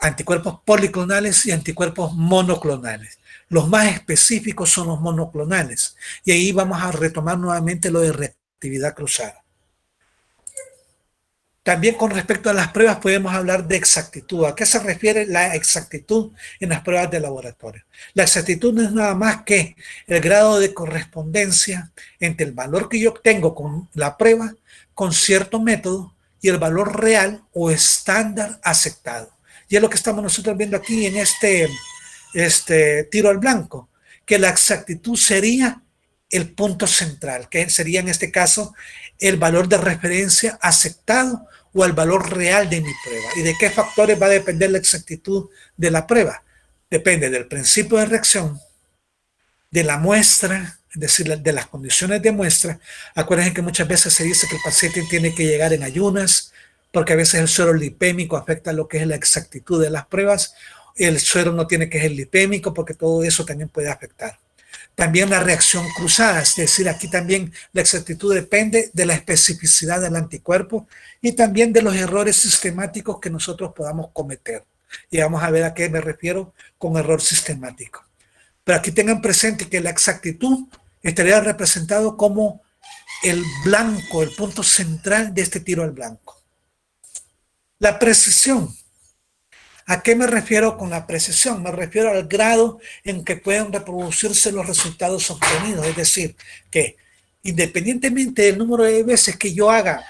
Speaker 1: anticuerpos policlonales y anticuerpos monoclonales. Los más específicos son los monoclonales. Y ahí vamos a retomar nuevamente lo de reactividad cruzada. También con respecto a las pruebas podemos hablar de exactitud. ¿A qué se refiere la exactitud en las pruebas de laboratorio? La exactitud no es nada más que el grado de correspondencia entre el valor que yo obtengo con la prueba, con cierto método, y el valor real o estándar aceptado. Y es lo que estamos nosotros viendo aquí en este tiro al blanco, que la exactitud sería el punto central, que sería en este caso el valor de referencia aceptado o el valor real de mi prueba. ¿Y de qué factores va a depender la exactitud de la prueba? Depende del principio de reacción, de la muestra, es decir, de las condiciones de muestra. Acuérdense que muchas veces se dice que el paciente tiene que llegar en ayunas, porque a veces el suero lipémico afecta lo que es la exactitud de las pruebas. El suero no tiene que ser lipémico, porque todo eso también puede afectar. También la reacción cruzada, es decir, aquí también la exactitud depende de la especificidad del anticuerpo y también de los errores sistemáticos que nosotros podamos cometer. Y vamos a ver a qué me refiero con error sistemático. Pero aquí tengan presente que la exactitud estaría representado como el blanco, el punto central de este tiro al blanco. La precisión. ¿A qué me refiero con la precisión? Me refiero al grado en que pueden reproducirse los resultados obtenidos. Es decir, que independientemente del número de veces que yo haga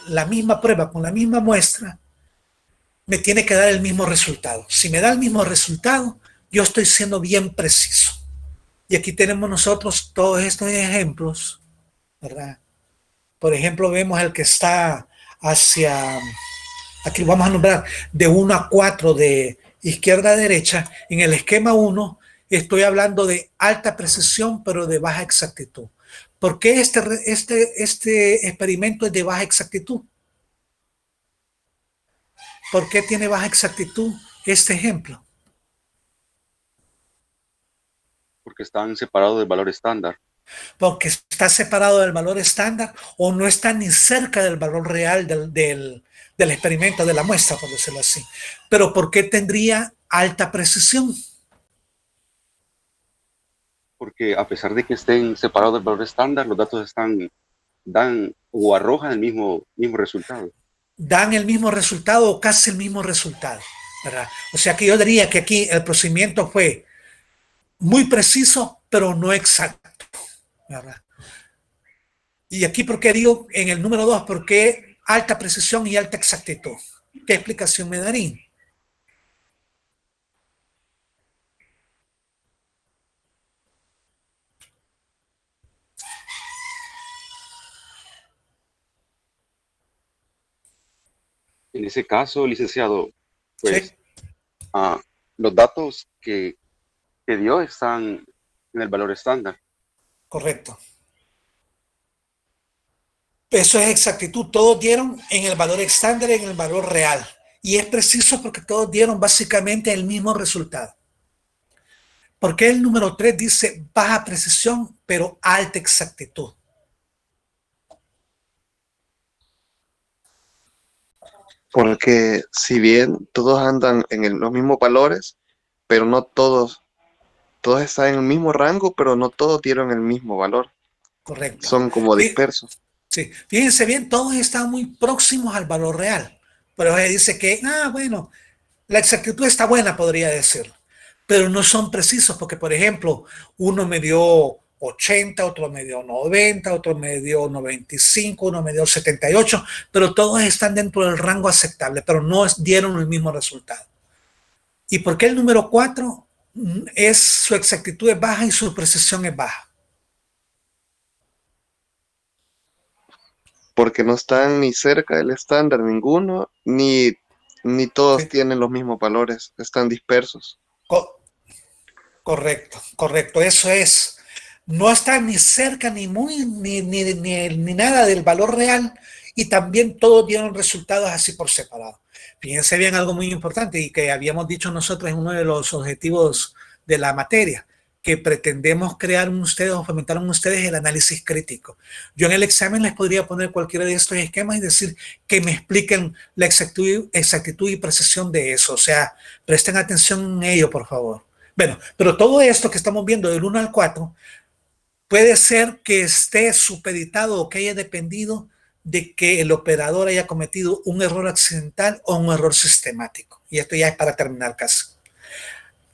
Speaker 1: la misma prueba con la misma muestra, me tiene que dar el mismo resultado. Si me da el mismo resultado, yo estoy siendo bien preciso. Y aquí tenemos nosotros todos estos ejemplos, ¿verdad? Por ejemplo, vemos el que está hacia... Aquí vamos a nombrar de 1 a 4 de izquierda a derecha. En el esquema 1 estoy hablando de alta precisión, pero de baja exactitud. ¿Por qué este experimento es de baja exactitud? ¿Por qué tiene baja exactitud este ejemplo?
Speaker 5: Porque están separados del valor estándar.
Speaker 1: Porque está separado del valor estándar o no está ni cerca del valor real del experimento, de la muestra, por decirlo así. Pero ¿por qué tendría alta precisión?
Speaker 5: Porque a pesar de que estén separados del valor estándar, los datos dan o arrojan el mismo resultado.
Speaker 1: Dan el mismo resultado o casi el mismo resultado, ¿verdad? O sea que yo diría que aquí el procedimiento fue muy preciso, pero no exacto, ¿verdad? Y aquí, ¿por qué digo en el número 2? ¿Por qué alta precisión y alta exactitud? ¿Qué explicación me daría?
Speaker 5: En ese caso, licenciado, pues
Speaker 1: Sí,
Speaker 5: los datos que dio están en el valor estándar.
Speaker 1: correcto. Eso es exactitud. Todos dieron en el valor estándar y en el valor real. Y es preciso porque todos dieron básicamente el mismo resultado. Porque el número 3 dice baja precisión, pero alta exactitud.
Speaker 7: Porque si bien todos andan en los mismos valores, pero no todos están en el mismo rango, pero no todos dieron el mismo valor.
Speaker 1: Correcto.
Speaker 7: Son como dispersos.
Speaker 1: Sí, fíjense bien, todos están muy próximos al valor real. Pero se dice que, bueno, la exactitud está buena, podría decirlo. Pero no son precisos porque, por ejemplo, uno me dio 80, otro me dio 90, otro me dio 95, uno me dio 78, pero todos están dentro del rango aceptable, pero no dieron el mismo resultado. ¿Y por qué el número 4 su exactitud es baja y su precisión es baja?
Speaker 7: Porque no están ni cerca del estándar ninguno, ni todos
Speaker 1: Sí.
Speaker 7: tienen los mismos valores, están dispersos.
Speaker 1: Correcto, correcto, eso es. No está ni cerca ni muy ni nada del valor real y también todos dieron resultados así por separado. Fíjense bien algo muy importante y que habíamos dicho nosotros en uno de los objetivos de la materia, que pretendemos crear ustedes o fomentar en ustedes el análisis crítico. Yo en el examen les podría poner cualquiera de estos esquemas y decir que me expliquen la exactitud y precisión de eso. O sea, presten atención en ello, por favor. Bueno, pero todo esto que estamos viendo del 1 al 4 puede ser que esté supeditado o que haya dependido de que el operador haya cometido un error accidental o un error sistemático. Y esto ya es para terminar casi.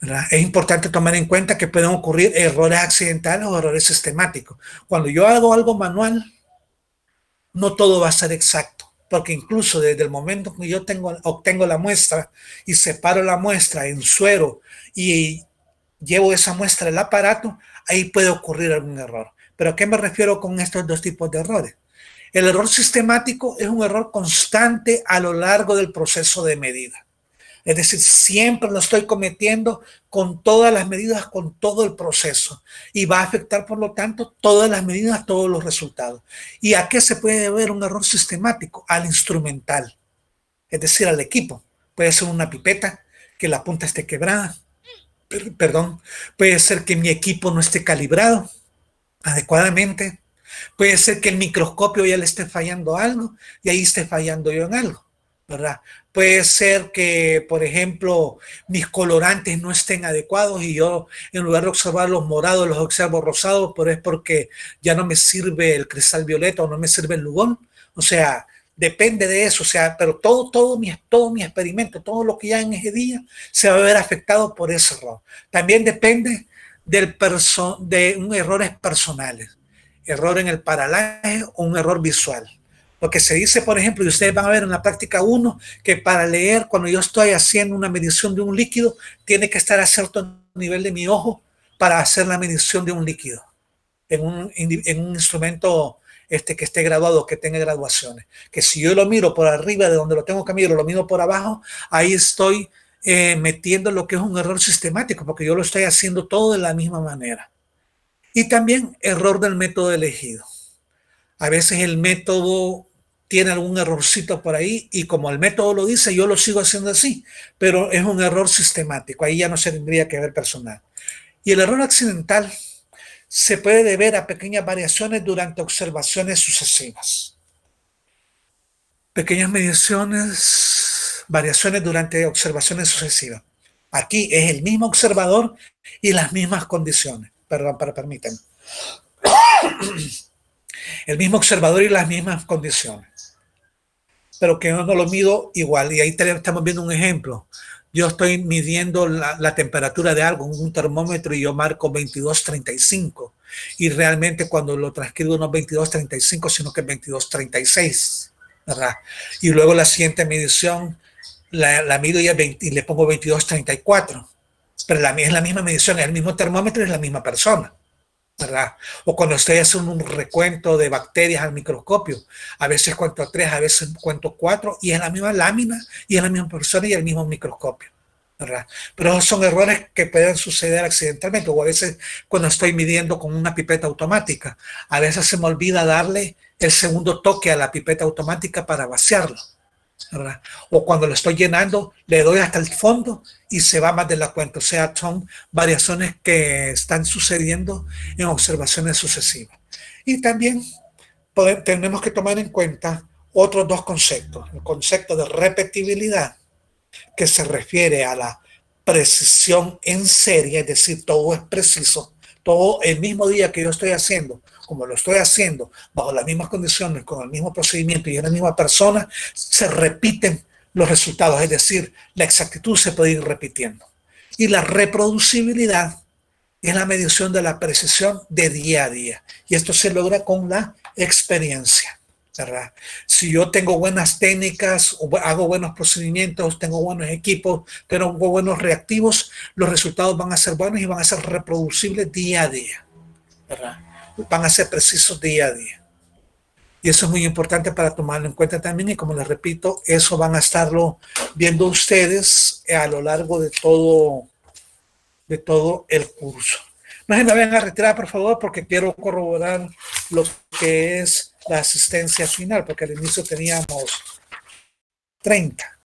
Speaker 1: ¿Verdad? Es importante tomar en cuenta que pueden ocurrir errores accidentales o errores sistemáticos. Cuando yo hago algo manual, no todo va a ser exacto, porque incluso desde el momento que yo obtengo la muestra y separo la muestra en suero y llevo esa muestra al aparato, ahí puede ocurrir algún error. ¿Pero a qué me refiero con estos dos tipos de errores? El error sistemático es un error constante a lo largo del proceso de medida. Es decir, siempre lo estoy cometiendo con todas las medidas, con todo el proceso. Y va a afectar, por lo tanto, todas las medidas, todos los resultados. ¿Y a qué se puede deber un error sistemático? Al instrumental, es decir, al equipo. Puede ser una pipeta, que la punta esté quebrada. Perdón. Puede ser que mi equipo no esté calibrado adecuadamente. Puede ser que el microscopio ya le esté fallando algo y ahí esté fallando yo en algo, ¿verdad? Puede ser que, por ejemplo, mis colorantes no estén adecuados y yo, en lugar de observar los morados, los observo rosados, pero es porque ya no me sirve el cristal violeta o no me sirve el lugón. O sea, depende de eso. O sea, pero todo mi experimento, todo lo que ya en ese día se va a ver afectado por ese error. También depende de errores personales. Error en el paralaje o un error visual. Porque se dice, por ejemplo, y ustedes van a ver en la práctica 1, que para leer, cuando yo estoy haciendo una medición de un líquido, tiene que estar a cierto nivel de mi ojo para hacer la medición de un líquido en un instrumento que esté graduado, que tenga graduaciones. Que si yo lo miro por arriba de donde lo tengo que mirar, lo miro por abajo, ahí estoy metiendo lo que es un error sistemático, porque yo lo estoy haciendo todo de la misma manera. Y también error del método elegido. A veces el método tiene algún errorcito por ahí y como el método lo dice, yo lo sigo haciendo así, pero es un error sistemático, ahí ya no se tendría que ver personal. Y el error accidental se puede deber a pequeñas variaciones durante observaciones sucesivas. Pequeñas variaciones durante observaciones sucesivas. Aquí es el mismo observador y las mismas condiciones. Perdón, permítanme. El mismo observador y las mismas condiciones, pero que yo no lo mido igual. Y ahí estamos viendo un ejemplo. Yo estoy midiendo la temperatura de algo en un termómetro y yo marco 22.35 y realmente cuando lo transcribo no es 22.35 sino que es 22.36, ¿verdad? Y luego la siguiente medición la mido y le pongo 22.34, pero es la misma medición, es el mismo termómetro y es la misma persona. ¿verdad? O cuando estoy haciendo un recuento de bacterias al microscopio, a veces cuento 3, a veces cuento 4, y es la misma lámina, y es la misma persona y el mismo microscopio, ¿verdad? Pero esos son errores que pueden suceder accidentalmente, o a veces cuando estoy midiendo con una pipeta automática, a veces se me olvida darle el segundo toque a la pipeta automática para vaciarlo, ¿verdad? O cuando lo estoy llenando, le doy hasta el fondo y se va más de la cuenta. O sea, son variaciones que están sucediendo en observaciones sucesivas. Y también tenemos que tomar en cuenta otros dos conceptos. El concepto de repetibilidad, que se refiere a la precisión en serie, es decir, todo es preciso, todo el mismo día que yo estoy haciendo, como lo estoy haciendo, bajo las mismas condiciones, con el mismo procedimiento y en la misma persona, se repiten los resultados, es decir, la exactitud se puede ir repitiendo. Y la reproducibilidad es la medición de la precisión de día a día. Y esto se logra con la experiencia, ¿verdad? Si yo tengo buenas técnicas, hago buenos procedimientos, tengo buenos equipos, tengo buenos reactivos, los resultados van a ser buenos y van a ser reproducibles día a día, ¿verdad? Van a ser precisos día a día. Y eso es muy importante para tomarlo en cuenta también. Y como les repito, eso van a estarlo viendo ustedes a lo largo de todo el curso. No se me vayan a retirar, por favor, porque quiero corroborar lo que es la asistencia final, porque al inicio teníamos 30.